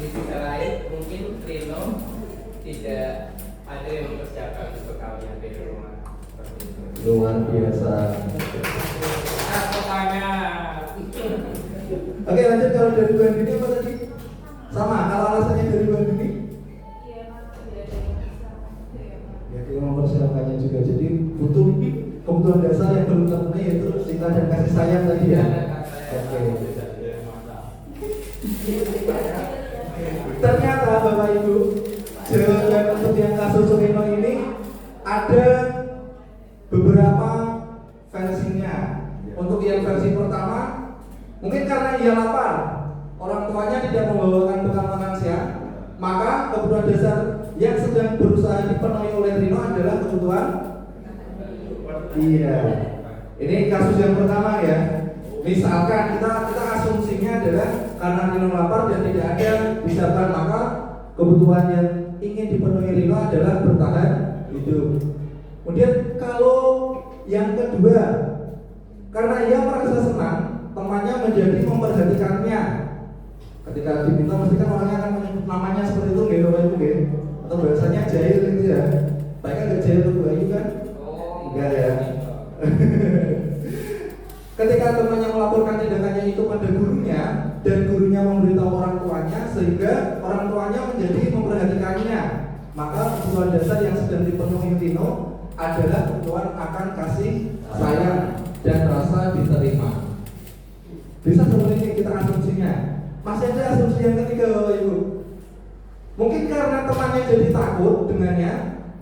sisi lain mungkin Rino tidak ada yang mempersiapkan bekalnya dari rumah. Luar biasa. Oke, lanjut. Kalau dari Bu Andini apa tadi? Sama, kalau alasannya dari Bu Andini? Ya, dia mempersiapkannya juga. Jadi butuh kebutuhan dasar yang belum terpenuhi, yaitu cinta dan kasih sayang tadi ya. Oke. Ternyata Bapak Ibu, jawaban untuk yang kasus Rino ini ada beberapa versinya. Untuk yang versi pertama, mungkin karena ia lapar, orang tuanya tidak membawakan bekal makan siang, maka kebutuhan dasar yang sedang berusaha dipenuhi oleh Rino adalah kebutuhan. Iya. Ini kasus yang pertama ya. Misalkan kita asumsinya adalah karena Rino lapar dan tidak ada disiapkan, maka kebutuhan yang ingin dipenuhi Rino adalah bertahan hidup. Kemudian kalau yang kedua, karena ia merasa senang temannya menjadi memperhatikannya. Ketika diminta mesti kan orangnya akan menyebut namanya seperti itu, nggak Bapak Ibu nggih? Atau bahasanya jahil gitu ya. Baik kan nggak jahil ke Bu Ayu kan? Enggak ya. Ketika temannya melaporkan tindakannya itu pada gurunya dan gurunya memberitahu orang tuanya, sehingga orang tuanya menjadi memperhatikannya, maka kebutuhan dasar yang sedang dipenuhi Rino adalah kebutuhan akan kasih sayang dan rasa diterima. Bisa seperti ini kita asumsinya. Masih ada asumsi yang ketiga Bapak Ibu. Mungkin karena temannya jadi takut dengannya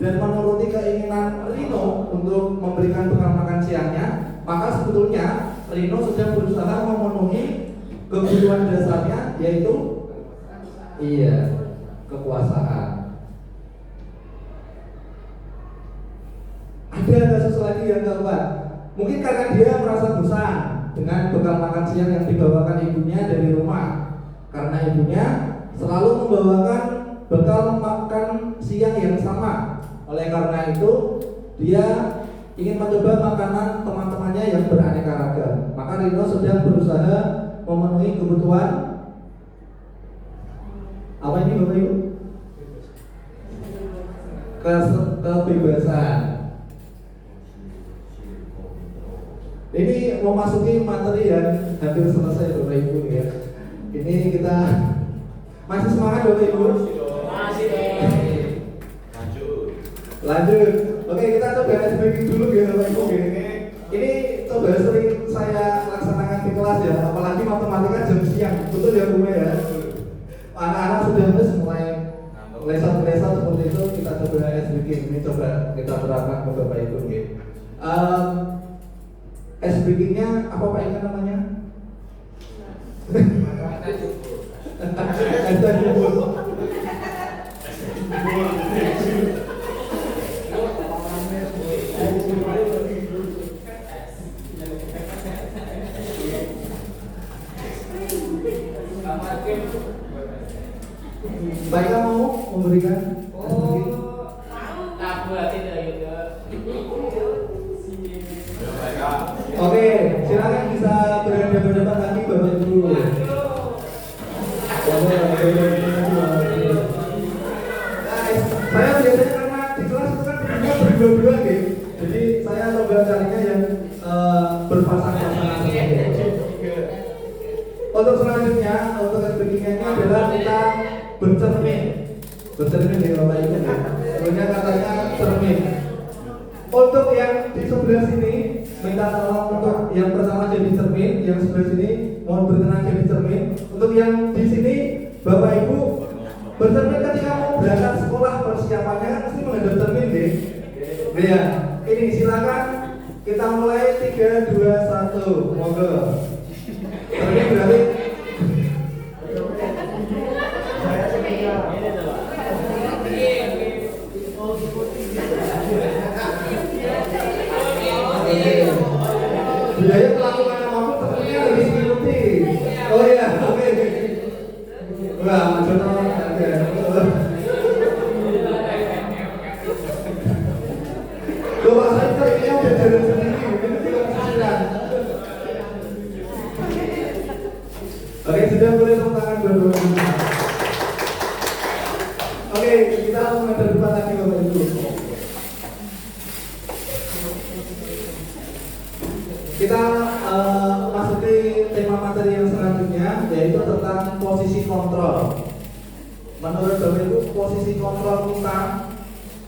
dan menuruti keinginan Rino untuk memberikan bekal makan siangnya, maka sebetulnya Rino sedang berusaha memenuhi kebutuhan dasarnya, yaitu kekuasaan. Ada kasus lagi yang keempat. Mungkin karena dia merasa bosan dengan bekal makan siang yang dibawakan ibunya dari rumah. Karena ibunya selalu membawakan bekal makan siang yang sama. Oleh karena itu, dia ingin mencoba makanan teman-temannya yang beraneka ragam. Maka Maka Rino sedang berusaha memenuhi kebutuhan apa ini Bapak Ibu? Kebebasan. Ini memasuki materi yang hampir selesai Bapak Ibu ya. Ini kita masih semangat Bapak Ibu? Lanjut. Oke, kita coba breaking dulu ya Bapak Ibu. Ini coba sering saya laksanakan di kelas ya, apalagi matematika jam siang. Betul ya Bu ya? Anak-anak sudah mulai lesson-lesson seperti itu, kita coba breaking. Ini coba kita terapkan ke Bapak Ibu ya. Breakingnya apa Pak Ikan namanya? Baiklah mau memberikan Oke, silakan bisa berdebat lagi Bapak Ibu. Saya biasanya karena di kelas itu kan kita berdua-dua gitu. Jadi saya coba carinya yang berpasangan-pasangan seperti itu. Untuk selanjutnya, untuk speakingnya adalah kita bercermin. Bercermin ya Bapak Ibu ya. Sebenarnya katanya cermin. Untuk yang di sebelah sini minta tolong untuk yang pertama jadi cermin, yang sebelah sini mohon berkenan jadi cermin. Untuk yang di sini Bapak Ibu bercermin ketika mau berangkat sekolah, persiapannya kan mesti menghadap cermin deh. Ya, ini silakan kita mulai 3, 2, 1, monggo. Cermin berarti budaya melakukan apapun tentunya harus diikuti. Oh iya, oke. Wah, contoh ada. Bapak saya terkira udah jalan sendiri, ini tidak kecilan. Oke, sudah boleh tepuk tangan dua-duanya. Oke, kita langsung ada depan lagi Bapak Ibu. Kita masuki tema materi yang selanjutnya, yaitu tentang posisi kontrol. Menurut Bapak Ibu, posisi kontrol kita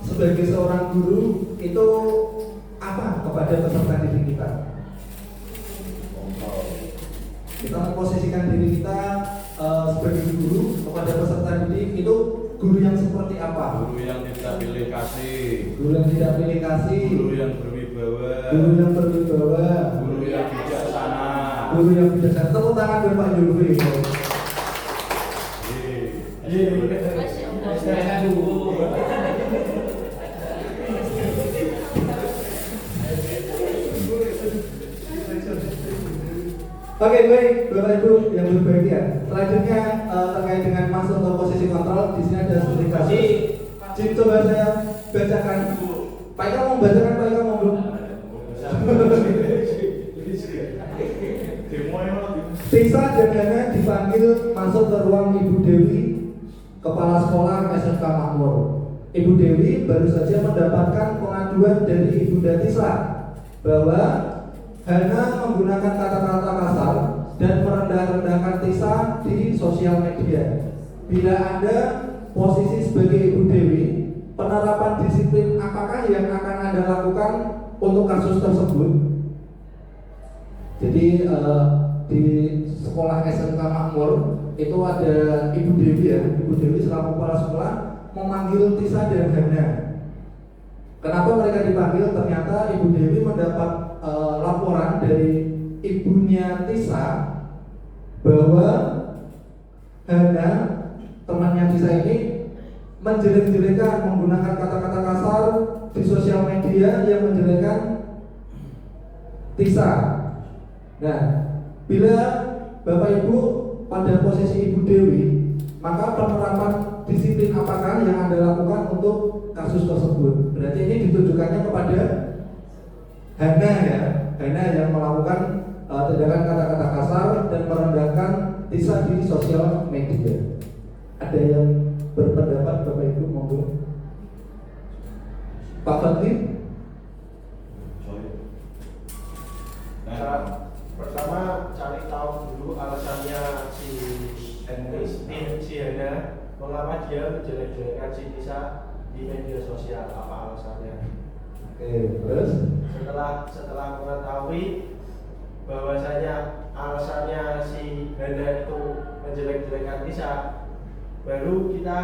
sebagai seorang guru itu apa kepada peserta didik kita? Kita memposisikan diri kita sebagai guru kepada peserta didik itu guru yang seperti apa? Guru yang tidak pilih kasih, Guru yang tidak pilih kasih, guru yang berwibawa, guru yang berwibawa, guru yang bijaksana. guru yang bijaksana. Tepuk tangan buat Pak Julfi. Oke, baik Bapak Ibu yang berbahagia. Selanjutnya terkait dengan masuk ke posisi kontrol, di sini ada studi kasus. Jadi coba saya bacakan. Pak Ika mau bacakan, Pak Ika mau belum? Tisa dan Hana dipanggil masuk ke ruang Ibu Dewi, Kepala Sekolah SMK Makmur. Ibu Dewi baru saja mendapatkan pengaduan dari Ibu Tisa bahwa Hana menggunakan kata-kata kasar dan merendah-rendahkan Tisa di sosial media. Bila Anda posisi sebagai Ibu Dewi, penerapan disiplin apakah yang akan Anda lakukan untuk kasus tersebut? Jadi di sekolah SMK Makmur itu ada Ibu Dewi ya, Ibu Dewi selaku kepala sekolah memanggil Tisa dan Hana. Kenapa mereka dipanggil? Ternyata Ibu Dewi mendapat laporan dari ibunya Tisa bahwa Hana, temannya Tisa ini menjelek-jelekan, menggunakan kata-kata kasar di sosial media yang menjelekkan Tisa. Nah, bila Bapak Ibu pada posisi Ibu Dewi, maka penerapan disiplin apakah yang Anda lakukan untuk kasus tersebut? Berarti ini ditujukannya kepada Hana ya, Hana yang melakukan tindakan kata-kata kasar dan merendahkan Tisa di sosial media. Ada yang berpendapat Bapak Ibu monggo? Pak Fadli? Pertama cari tahu dulu alasannya si Hana mengapa dia menjelek-jelekan si Tisa di media sosial, apa alasannya. Oke, terus? Setelah mengetahui bahwasanya alasannya si Hana itu menjelek-jelekan Tisa, baru kita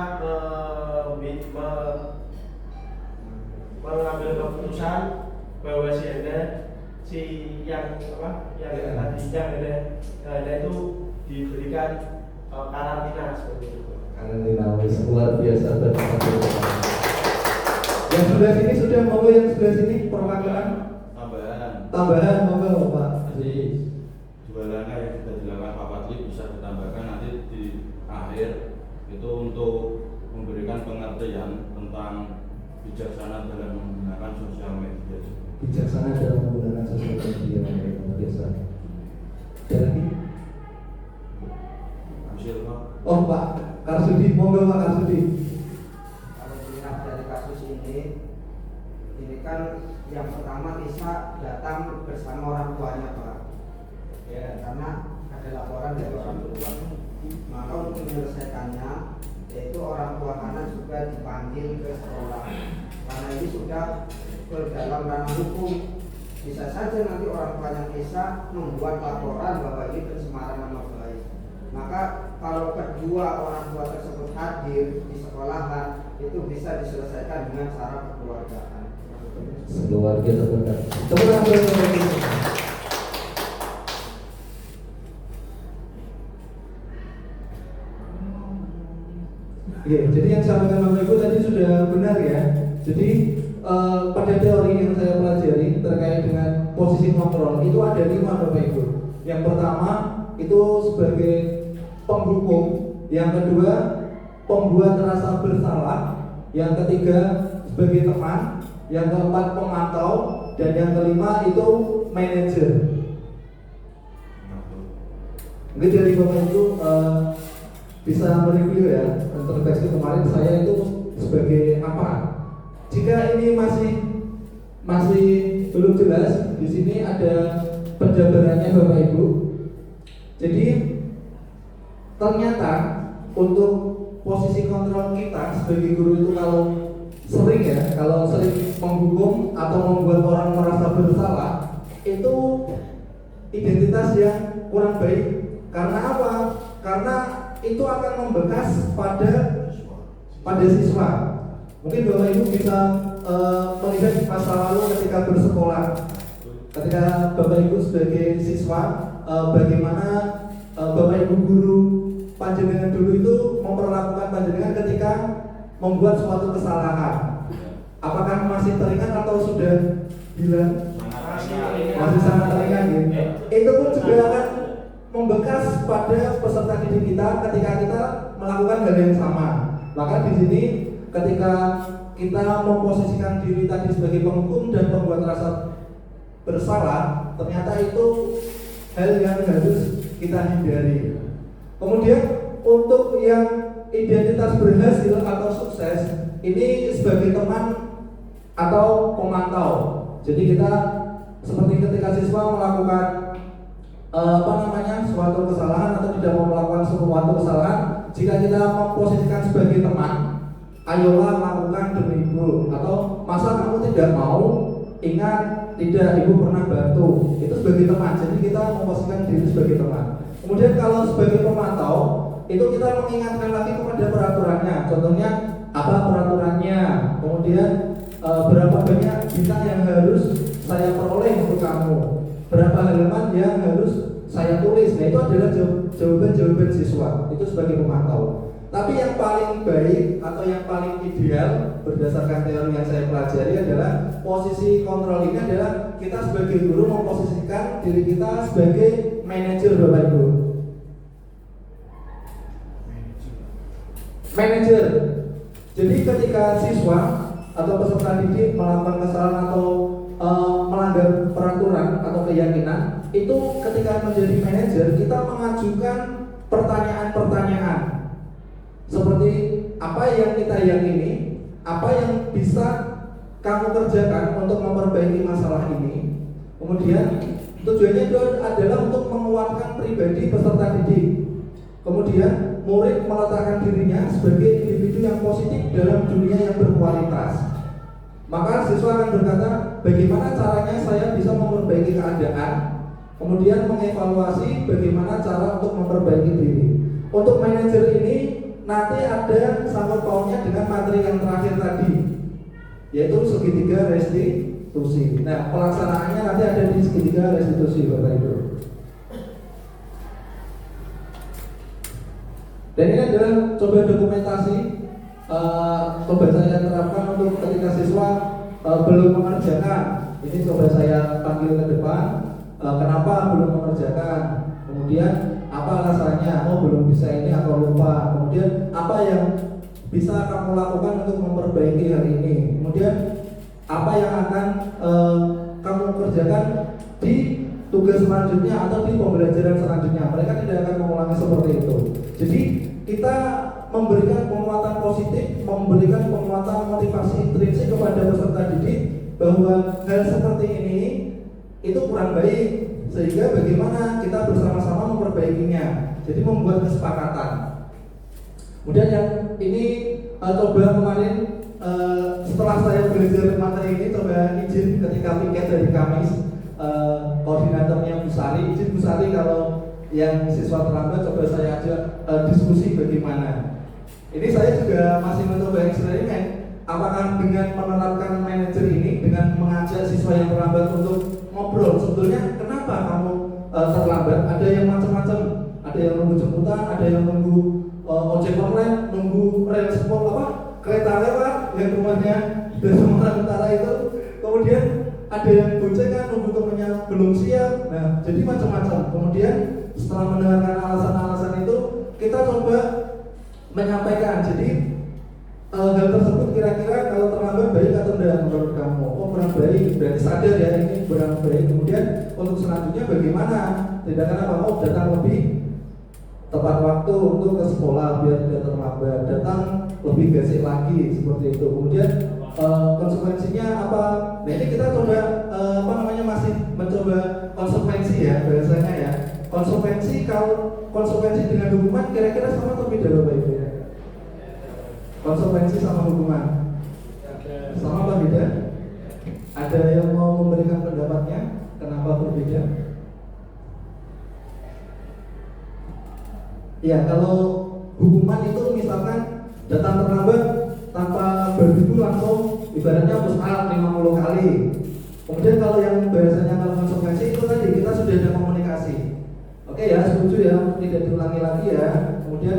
mengambil keputusan bahwa si Hana Hana itu diberikan karantina seperti itu. Karantina luar biasa berkat. Yang sebelah sini sudah monggo, yang sebelah sini perwakilan tambahan monggo Pak. Jadi jualannya yang sudah dilakukan Pak Fadli bisa ditambahkan nanti di akhir itu untuk memberikan pengertian tentang bijaksana dalam menggunakan sosial media. Bijaksana dalam menggunakan sosial media luar biasa. Ada lagi? Hasil Pak. Oh Pak Karsudi, monggo Pak Karsudi. Kalau dilihat dari kasus ini kan yang pertama Tisa datang bersama orang tuanya Pak. Ya, karena ada laporan dari orang tua. Maka untuk menyelesaikannya, yaitu orang tua Hana juga dipanggil ke sekolah. Karena ini sudah dalam ranah hukum. Bisa saja nanti orang tuanya Tisa membuat laporan bahwa ini pencemaran nama baik. Maka kalau kedua orang tua tersebut hadir di sekolahan, itu bisa diselesaikan dengan cara kekeluargaan. Sekeluarga terbentuk. Teman-teman. Ya, jadi yang disampaikan Bapak Ibu tadi sudah benar ya. Jadi pada teori yang saya pelajari terkait dengan posisi kontrol itu ada 5 Bapak Ibu. Yang pertama itu sebagai penghukum, yang kedua pembuat rasa bersalah, yang ketiga sebagai teman, yang keempat pemantau, dan yang kelima itu manajer. Mungkin dari Bapak Ibu bisa mereview ya, introspeksi kemarin saya itu sebagai apa? Jika ini masih belum jelas, di sini ada penjabarannya Bapak Ibu. Jadi ternyata untuk posisi kontrol kita sebagai guru itu kalau sering menghukum atau membuat orang merasa bersalah, itu identitas yang kurang baik. Karena apa? Karena itu akan membekas pada siswa. Mungkin Bapak Ibu bisa melihat masa lalu ketika bersekolah, ketika Bapak Ibu sebagai siswa, bagaimana Bapak Ibu guru panjenengan dulu itu memperlakukan panjenengan ketika membuat suatu kesalahan. Apakah masih teringat atau sudah bilang masih sangat teringat ya? Itu pun juga akan membekas pada peserta didik kita ketika kita melakukan hal yang sama. Maka di sini ketika kita memposisikan diri tadi sebagai penghukum dan pembuat rasa bersalah, ternyata itu hal yang harus kita hindari. Kemudian untuk yang identitas berhasil atau sukses, ini sebagai teman atau pemantau. Jadi kita seperti ketika siswa melakukan suatu kesalahan atau tidak mau melakukan suatu kesalahan, jika kita memposisikan sebagai teman, ayolah lakukan demi ibu, atau masa kamu tidak mau, ingat tidak, ibu pernah bantu, itu sebagai teman. Jadi kita memposisikan diri sebagai teman. Kemudian kalau sebagai pemantau, itu kita mengingatkan lagi kepada peraturannya. Contohnya apa peraturannya, kemudian berapa banyak bintang yang harus saya peroleh untuk kamu, berapa halaman yang harus saya tulis. Nah itu adalah jawaban-jawaban siswa, itu sebagai pemantau. Tapi yang paling baik atau yang paling ideal berdasarkan teori yang saya pelajari adalah posisi kontrol ini adalah kita sebagai guru memposisikan diri kita sebagai manajer, Bapak Ibu. Manajer. Jadi ketika siswa atau peserta didik melakukan kesalahan atau melanggar peraturan atau keyakinan, itu ketika menjadi manajer kita mengajukan pertanyaan-pertanyaan seperti apa yang kita yakini, apa yang bisa kamu kerjakan untuk memperbaiki masalah ini. Kemudian tujuannya itu adalah untuk menguatkan pribadi peserta didik. Kemudian murid meletakkan dirinya sebagai individu yang positif dalam dunia yang berkualitas. Maka siswa akan berkata, bagaimana caranya saya bisa memperbaiki keadaan, kemudian mengevaluasi bagaimana cara untuk memperbaiki diri. Untuk manajer ini nanti ada sangkut pautnya dengan materi yang terakhir tadi, yaitu segitiga restitusi. Nah, pelaksanaannya nanti ada di segitiga restitusi, Bapak Ibu. Dan ini adalah coba dokumentasi, coba saya terapkan untuk ketika siswa belum mengerjakan. Ini coba saya panggil ke depan, kenapa belum mengerjakan? Kemudian apa alasannya? Oh, belum bisa ini atau lupa. Kemudian apa yang bisa kamu lakukan untuk memperbaiki hari ini? Kemudian apa yang akan kamu kerjakan di tugas selanjutnya atau di pembelajaran selanjutnya? Mereka tidak akan mengulangi seperti itu. Jadi kita memberikan penguatan positif, memberikan penguatan motivasi intrinsik kepada peserta didik bahwa hal seperti ini itu kurang baik, sehingga bagaimana kita bersama-sama memperbaikinya. Jadi membuat kesepakatan. Kemudian yang ini coba kemarin setelah saya belajar materi ini, coba izin ketika piket dari Kamis, koordinatornya Bu Sari, izin Bu Sari kalau yang siswa terlambat coba saya ajak diskusi bagaimana. Ini saya juga masih mencoba eksperimen, apakah dengan menerapkan manajer ini, dengan mengajak siswa yang terlambat untuk ngobrol, sebetulnya kenapa kamu terlambat? Ada yang macam-macam, ada yang nunggu jemputan, ada yang nunggu ojek online, nunggu rel sepol kereta lewat yang rumahnya dari Sumatera Utara itu, kemudian ada yang boncengan, nunggu temennya belum siap. Nah, jadi macam-macam. Kemudian setelah mendengarkan alasan-alasan itu, kita coba menyampaikan. Jadi hal tersebut kira-kira kalau terlambat baik atau tidak menurut kamu? Oh, kurang baik, berarti sadar ya ini kurang baik. Kemudian untuk selanjutnya bagaimana? Tindakan apa? Oh, datang lebih tepat waktu untuk ke sekolah biar tidak terlambat, datang lebih basic lagi seperti itu. Kemudian konsekuensinya apa? Nah, ini kita coba masih mencoba konsekuensi ya bahasanya ya. Konsekuensi, kalau konsekuensi dengan hukuman kira-kira sama atau beda Bapak Ibu ya? Konsekuensi sama hukuman sama apa beda? Ada yang mau memberikan pendapatnya? Kenapa berbeda? Ya, kalau hukuman itu misalkan datang terlambat tanpa berhenti langsung ibaratnya push up 50 kali. Kemudian kalau yang bahasanya kalau konsekuensi itu tadi kita sudah ada komunikasi. Oke ya, setuju ya, tidak diulangi lagi ya. Kemudian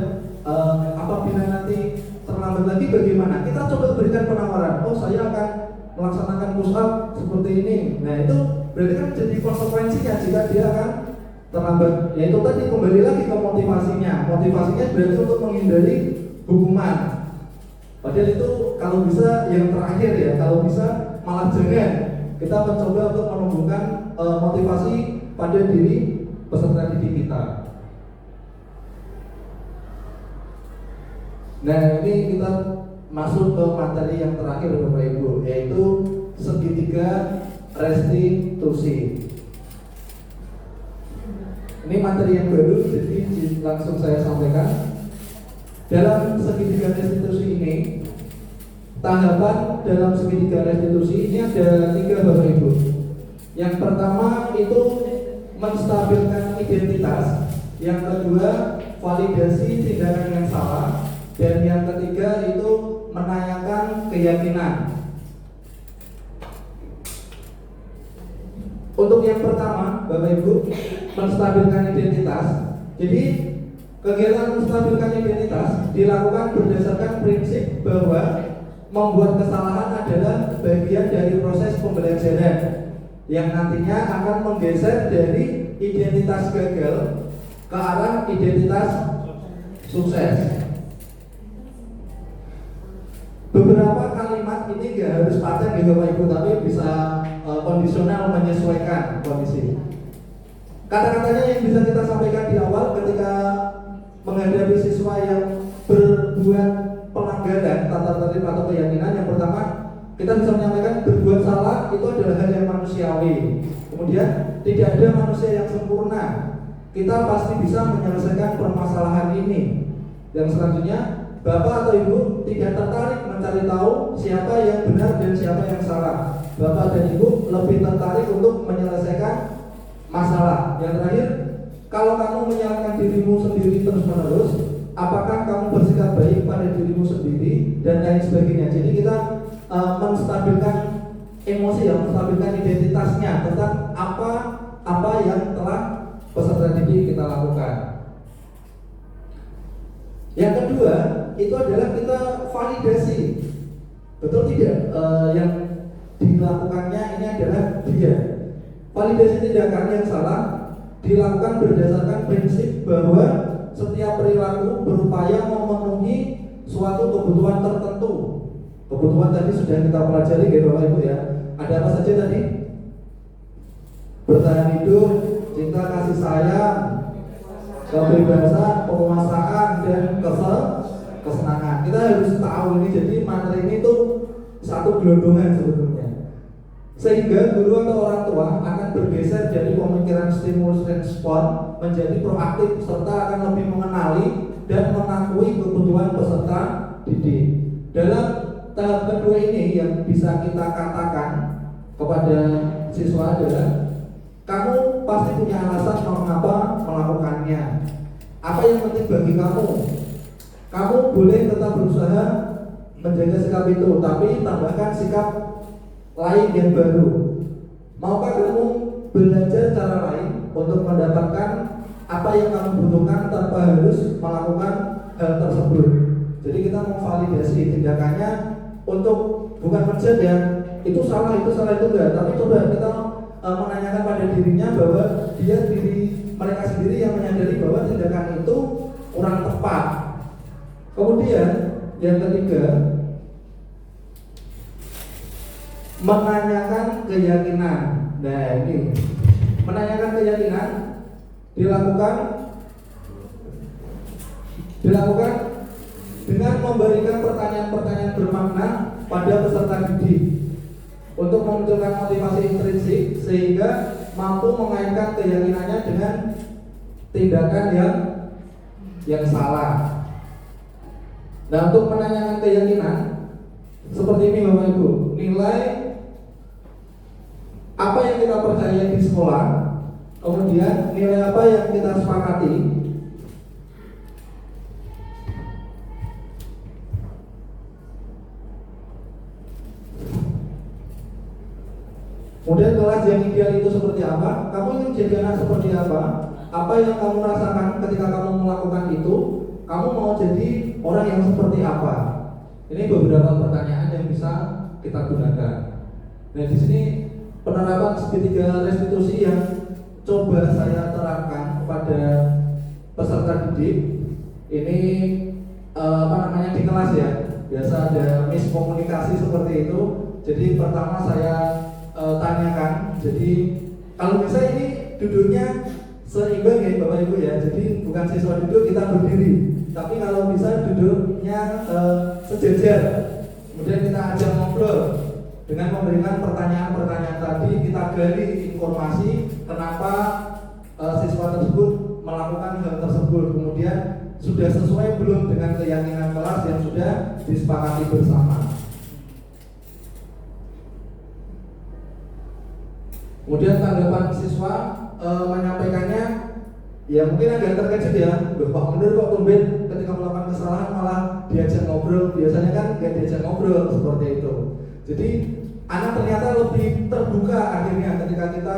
apabila nanti terlambat lagi bagaimana? Kita coba berikan penawaran. Oh, saya akan melaksanakan push up seperti ini. Nah, itu berarti kan jadi konsekuensinya jika dia akan terlambat. Ya itu tadi kembali lagi ke motivasinya. Motivasinya berarti untuk menghindari hukuman. Padahal itu kalau bisa yang terakhir ya, kalau bisa malah jangan. Kita mencoba untuk menumbuhkan motivasi pada diri peserta didik kita. Nah, ini kita masuk ke materi yang terakhir Bapak Ibu, yaitu segitiga restitusi. Ini materi yang baru, jadi langsung saya sampaikan. Dalam segitiga restitusi ini, tahapan dalam segitiga restitusi ini ada 3 Bapak Ibu. Yang pertama itu menstabilkan identitas, yang kedua validasi tindakan yang salah, dan yang ketiga itu menanyakan keyakinan. Untuk yang pertama, Bapak Ibu, menstabilkan identitas. Jadi kegiatan menstabilkan identitas dilakukan berdasarkan prinsip bahwa membuat kesalahan adalah bagian dari proses pembelajaran yang nantinya akan menggeser dari identitas gagal ke arah identitas sukses. Beberapa kalimat ini nggak harus paten gitu Bapak Ibu, tapi bisa kondisional menyesuaikan kondisi. Kata-katanya yang bisa kita sampaikan di awal ketika menghadapi siswa yang berbuat pelanggaran tata tertib atau keyakinan. Yang pertama, kita bisa menyampaikan berbuat salah itu adalah hal yang manusiawi. Kemudian tidak ada manusia yang sempurna. Kita pasti bisa menyelesaikan permasalahan ini. Yang selanjutnya, Bapak atau Ibu tidak tertarik mencari tahu siapa yang benar dan siapa yang salah. Bapak dan Ibu lebih tertarik untuk menyelesaikan masalah. Yang terakhir, kalau kamu menyalahkan dirimu sendiri terus-menerus, apakah kamu bersikap baik pada dirimu sendiri dan lain sebagainya. Jadi kita menstabilkan emosi, menstabilkan identitasnya tentang apa yang telah peserta didik kita lakukan. Yang kedua, itu adalah kita validasi. Betul tidak? Yang dilakukannya ini adalah dia. Validasi tindakan yang salah dilakukan berdasarkan prinsip bahwa setiap perilaku berupaya memenuhi suatu kebutuhan tertentu. Kebutuhan tadi sudah kita pelajari ya Bapak Ibu ya. Ada apa saja tadi? Bertahan hidup, cinta kasih sayang, kebebasan, penguasaan, dan kesenangan. Kita harus tahu ini, jadi materi ini tuh satu gelondongan sebetulnya. Sehingga guru atau orang tua akan bergeser dari pemikiran stimulus respon menjadi proaktif serta akan lebih mengenali dan mengakui kebutuhan peserta didik. Dalam tahap kedua ini yang bisa kita katakan kepada siswa adalah kamu pasti punya alasan mengapa melakukannya. Apa yang penting bagi kamu? Kamu boleh tetap berusaha menjaga sikap itu, tapi tambahkan sikap lain yang baru. Maukah kamu belajar cara lain untuk mendapatkan apa yang kamu butuhkan tanpa harus melakukan hal tersebut? Jadi kita memvalidasi tindakannya untuk bukan menjudge ya, itu salah itu enggak, tapi coba kita menanyakan pada dirinya bahwa mereka sendiri yang menyadari bahwa tindakan itu kurang tepat. Kemudian yang ketiga, menanyakan keyakinan. Nah ini menanyakan keyakinan dilakukan dengan memberikan pertanyaan-pertanyaan bermakna pada peserta didik untuk memunculkan motivasi intrinsik sehingga mampu mengaitkan keyakinannya dengan tindakan yang salah. Nah, untuk menanyakan keyakinan seperti ini Bapak Ibu, nilai apa yang kita percaya di sekolah, kemudian nilai apa yang kita sepakati, kemudian kelas yang ideal itu seperti apa, kamu ingin jadi anak seperti apa yang kamu rasakan ketika kamu melakukan itu, kamu mau jadi orang yang seperti apa. Ini beberapa pertanyaan yang bisa kita gunakan. Nah di sini penerapan segitiga restitusi yang coba saya terapkan kepada peserta didik ini di kelas ya. Biasa ada miskomunikasi seperti itu. Jadi pertama saya tanyakan. Jadi kalau bisa ini duduknya seimbang ya Bapak Ibu ya. Jadi bukan siswa duduk kita berdiri. Tapi kalau bisa duduknya sejajar. Kemudian kita ajak ngobrol dengan memberikan pertanyaan-pertanyaan tadi, kita gali informasi kenapa siswa tersebut melakukan hal tersebut. Kemudian sudah sesuai belum dengan keyakinan kelas yang sudah disepakati bersama. Kemudian tanggapan siswa menyampaikannya ya mungkin agak terkejut ya, Pak Munir kok tumben ketika melakukan kesalahan malah diajak ngobrol. Biasanya kan nggak diajak ngobrol seperti itu. Jadi anak ternyata lebih terbuka akhirnya ketika kita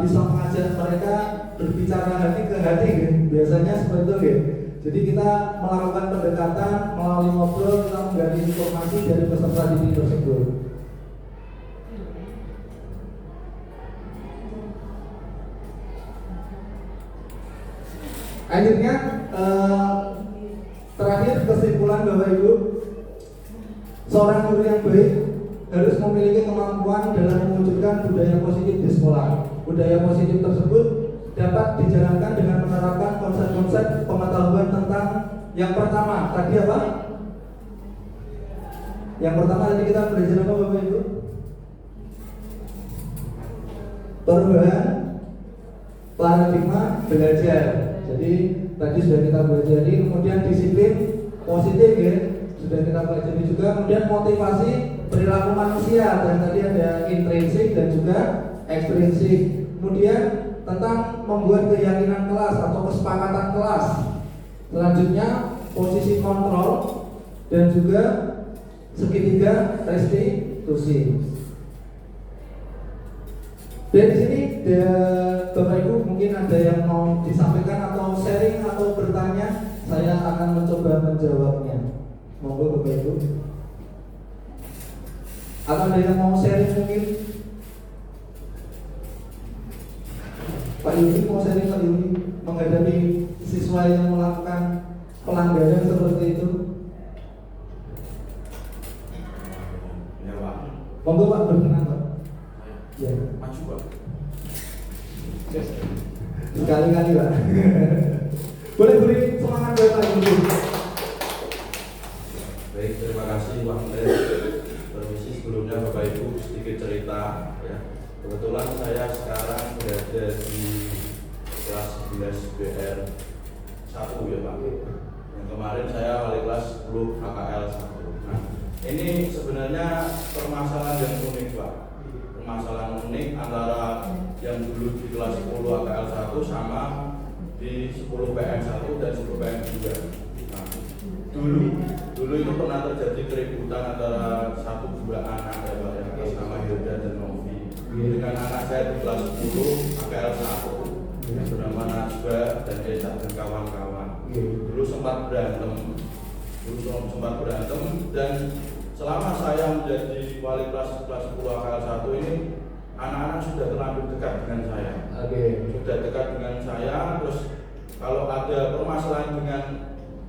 bisa mengajak mereka berbicara hati ke hati gitu. Biasanya seperti itu gitu. Jadi kita melakukan pendekatan melalui ngobrol, kita menggali informasi dari peserta didik tersebut. Akhirnya terakhir kesimpulan Bapak Ibu, seorang guru yang baik harus memiliki kemampuan dalam mewujudkan budaya positif di sekolah. Budaya positif tersebut dapat dijalankan dengan menerapkan konsep-konsep pengetahuan tentang yang pertama tadi apa? Yang pertama tadi kita belajar apa Bapak Ibu? Perubahan paradigma belajar. Jadi tadi sudah kita pelajari, kemudian disiplin positif ya, sudah kita pelajari juga, kemudian motivasi perilaku manusia, dan tadi ada intrinsik dan juga ekstrinsik. Kemudian tentang membuat keyakinan kelas atau kesepakatan kelas. Selanjutnya posisi kontrol dan juga segitiga restitusi. Dari sini Bapak Ibu mungkin ada yang mau disampaikan atau sharing atau bertanya, saya akan mencoba menjawabnya. Monggo Bapak Ibu. Atau ada yang mau sharing mungkin? Pak Yudi mau sharing, Pak Yudi, menghadapi siswa yang melakukan pelanggaran seperti itu. Ya Pak. Monggo Pak, berkenan Pak. Ya. Maju Pak. Sekali-kali Pak. Boleh beri semangat buat Pak Yudi. Baik, terima kasih Pak Menteri. Permisi sebelumnya Bapak Ibu sedikit cerita ya. Kebetulan saya sekarang berada di kelas 11 BR 1 ya Pak. Yang kemarin saya wali kelas 10 KKL 1. Nah, ini sebenarnya permasalahan yang unik Pak. Permasalahan unik antara yang dulu di kelas 10 KKL 1 sama di 10 PM 1 dan 10 PM 2. Nah, dulu itu pernah terjadi keributan antara 1-2 anak ya Pak, yang atas nama Hilda dan Novi dengan anak saya di kelas 10 KKL 1 yang bernama Najwa dan Esa dan kawan-kawan. Dulu sempat berantem dan selama saya menjadi wali kelas 10 KKL 1 ini anak-anak sudah terlanjur dekat dengan saya. Sudah dekat dengan saya, terus kalau ada permasalahan dengan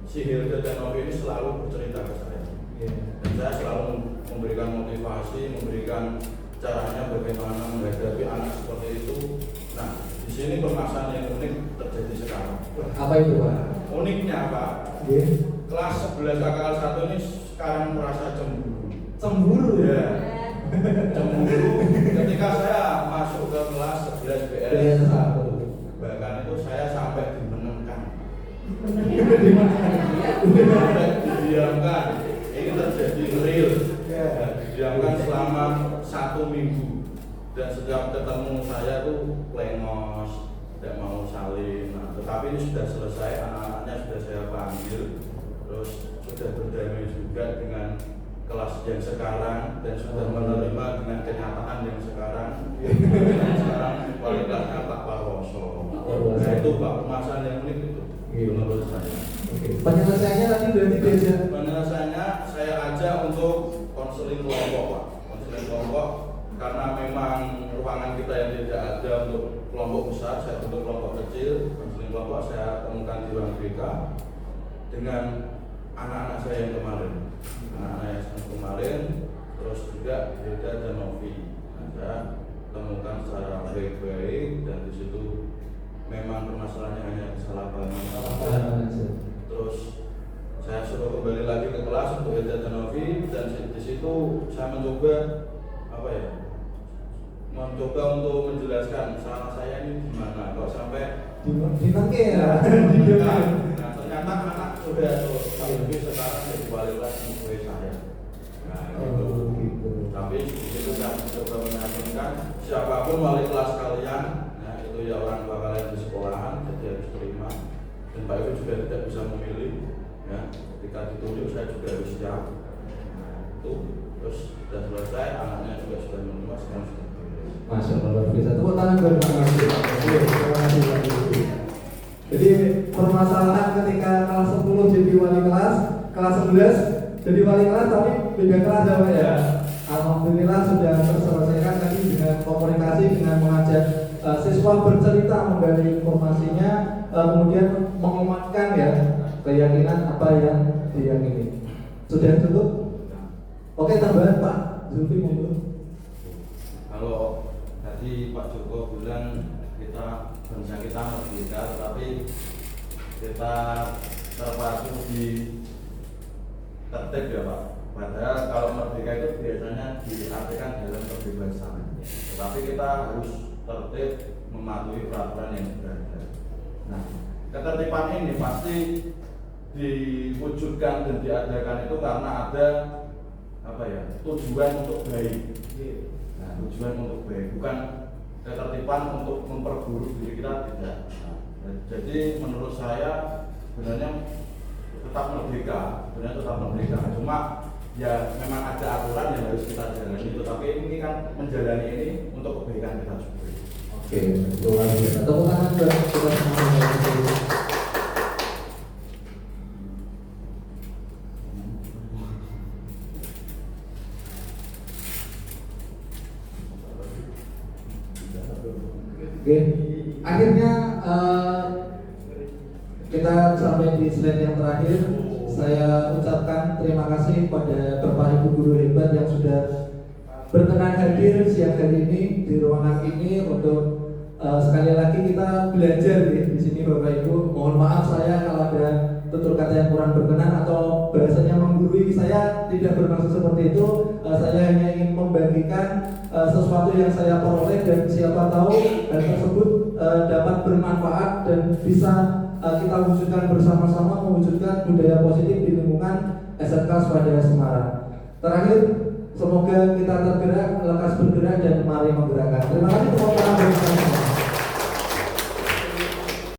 si Hilda dan Novi ini selalu bercerita ke saya. Dan saya selalu memberikan motivasi, memberikan caranya bagaimana menghadapi anak seperti itu. Nah, di sini permasalahan yang unik terjadi sekarang. Apa itu Pak? Uniknya Pak, kelas 11 KKL 1 ini sekarang merasa cemburu. Cemburu Ya. Cemburu ketika saya masuk ke kelas 11 BR 1. Bahkan itu saya sampai dimenangkan. Didiamkan. Ini terjadi real. Didiamkan selama 1 minggu. Dan setiap ketemu saya tuh lengos, tidak mau salin. Nah, tetapi ini sudah selesai, anak-anaknya sudah saya panggil, terus sudah berdamai juga dengan kelas yang sekarang dan sudah menerima dengan kenyataan yang sekarang. Sekarang kualitasnya Pak Paroso. Nah itu Pak, permasalahan yang unik itu menurut saya. Penyelesaiannya tadi berarti beda. Penyelesaiannya saya ajak untuk konseling kelompok Pak. Konseling kelompok karena memang ruangan kita yang tidak ada untuk kelompok besar, saya bentuk kelompok kecil. Konseling kelompok saya temukan di ruang BK dengan anak-anak saya yang kemarin. Anak-anak yang kemarin, terus juga Hilda dan Novi. Nah, saya temukan secara baik-baik dan di situ memang permasalahannya hanya kesalahpahaman. Terus saya suruh kembali lagi ke kelas untuk Hilda dan Novi dan di situ saya mencoba untuk menjelaskan salah saya ini gimana kok sampai dimangke ya. Nah ternyata anak sudah tapi sekarang jadi wali kelas musuh saya. Nah gitu. Tapi itu saya coba meyakinkan siapapun wali kelas kalian, nah itu ya orang tua kalian di sekolahan, jadi harus terima. Dan Pak Ibu juga tidak bisa memilih, ya. Ketika ditunjuk saya juga harus siap. Nah itu terus sudah selesai, anaknya juga sudah menerima, sekarang sudah. Masya Allah, luar biasa. Tepuk tangan buat Pak Yudi. Terima kasih Pak Yudi. Jadi permasalahan ketika kelas 10 jadi wali kelas, kelas 11 jadi wali kelas tapi beda kelas ya Pak ya. Alhamdulillah sudah terselesaikan tadi dengan komunikasi, dengan mengajak siswa bercerita menggali informasinya, kemudian menguatkan ya keyakinan apa yang diyakini. Sudah cukup? Oke, tambahan Pak Zulfi monggo. Kalau tadi Pak Joko bilang kita bangsa kita merdeka, tetapi kita terpaku di tertib ya Pak. Padahal kalau merdeka itu biasanya diartikan dalam kebebasan, tetapi kita harus tertib mematuhi peraturan yang berada. Nah, ketertiban ini pasti diwujudkan dan diadakan itu karena ada apa ya, tujuan untuk baik. Nah, tujuan untuk baik, bukan ketertiban untuk memperburuk diri kita, tidak. Nah, jadi menurut saya sebenarnya tetap merdeka, cuma ya memang ada aturan yang harus kita jalani, tetapi ini kan menjalani ini untuk kebaikan kita juga. Oke, luar biasa. Tepuk tangan buat kita semua. Oke, akhirnya kita sampai di slide yang terakhir. Saya ucapkan terima kasih pada Bapak Ibu guru hebat yang sudah berkenan hadir siang hari ini di ruangan ini untuk sekali lagi kita belajar di sini Bapak Ibu. Mohon maaf saya kalau ada tutur kata yang kurang berkenan atau bahasanya menggurui, saya tidak bermaksud seperti itu. Saya hanya ingin membagikan sesuatu yang saya peroleh dan siapa tahu hal tersebut dapat bermanfaat dan bisa kita wujudkan bersama-sama, mewujudkan budaya positif di lingkungan SMK Swadaya Semarang. Terakhir, semoga kita tergerak, lekas bergerak dan mari menggerakkan. Terima kasih teman-teman.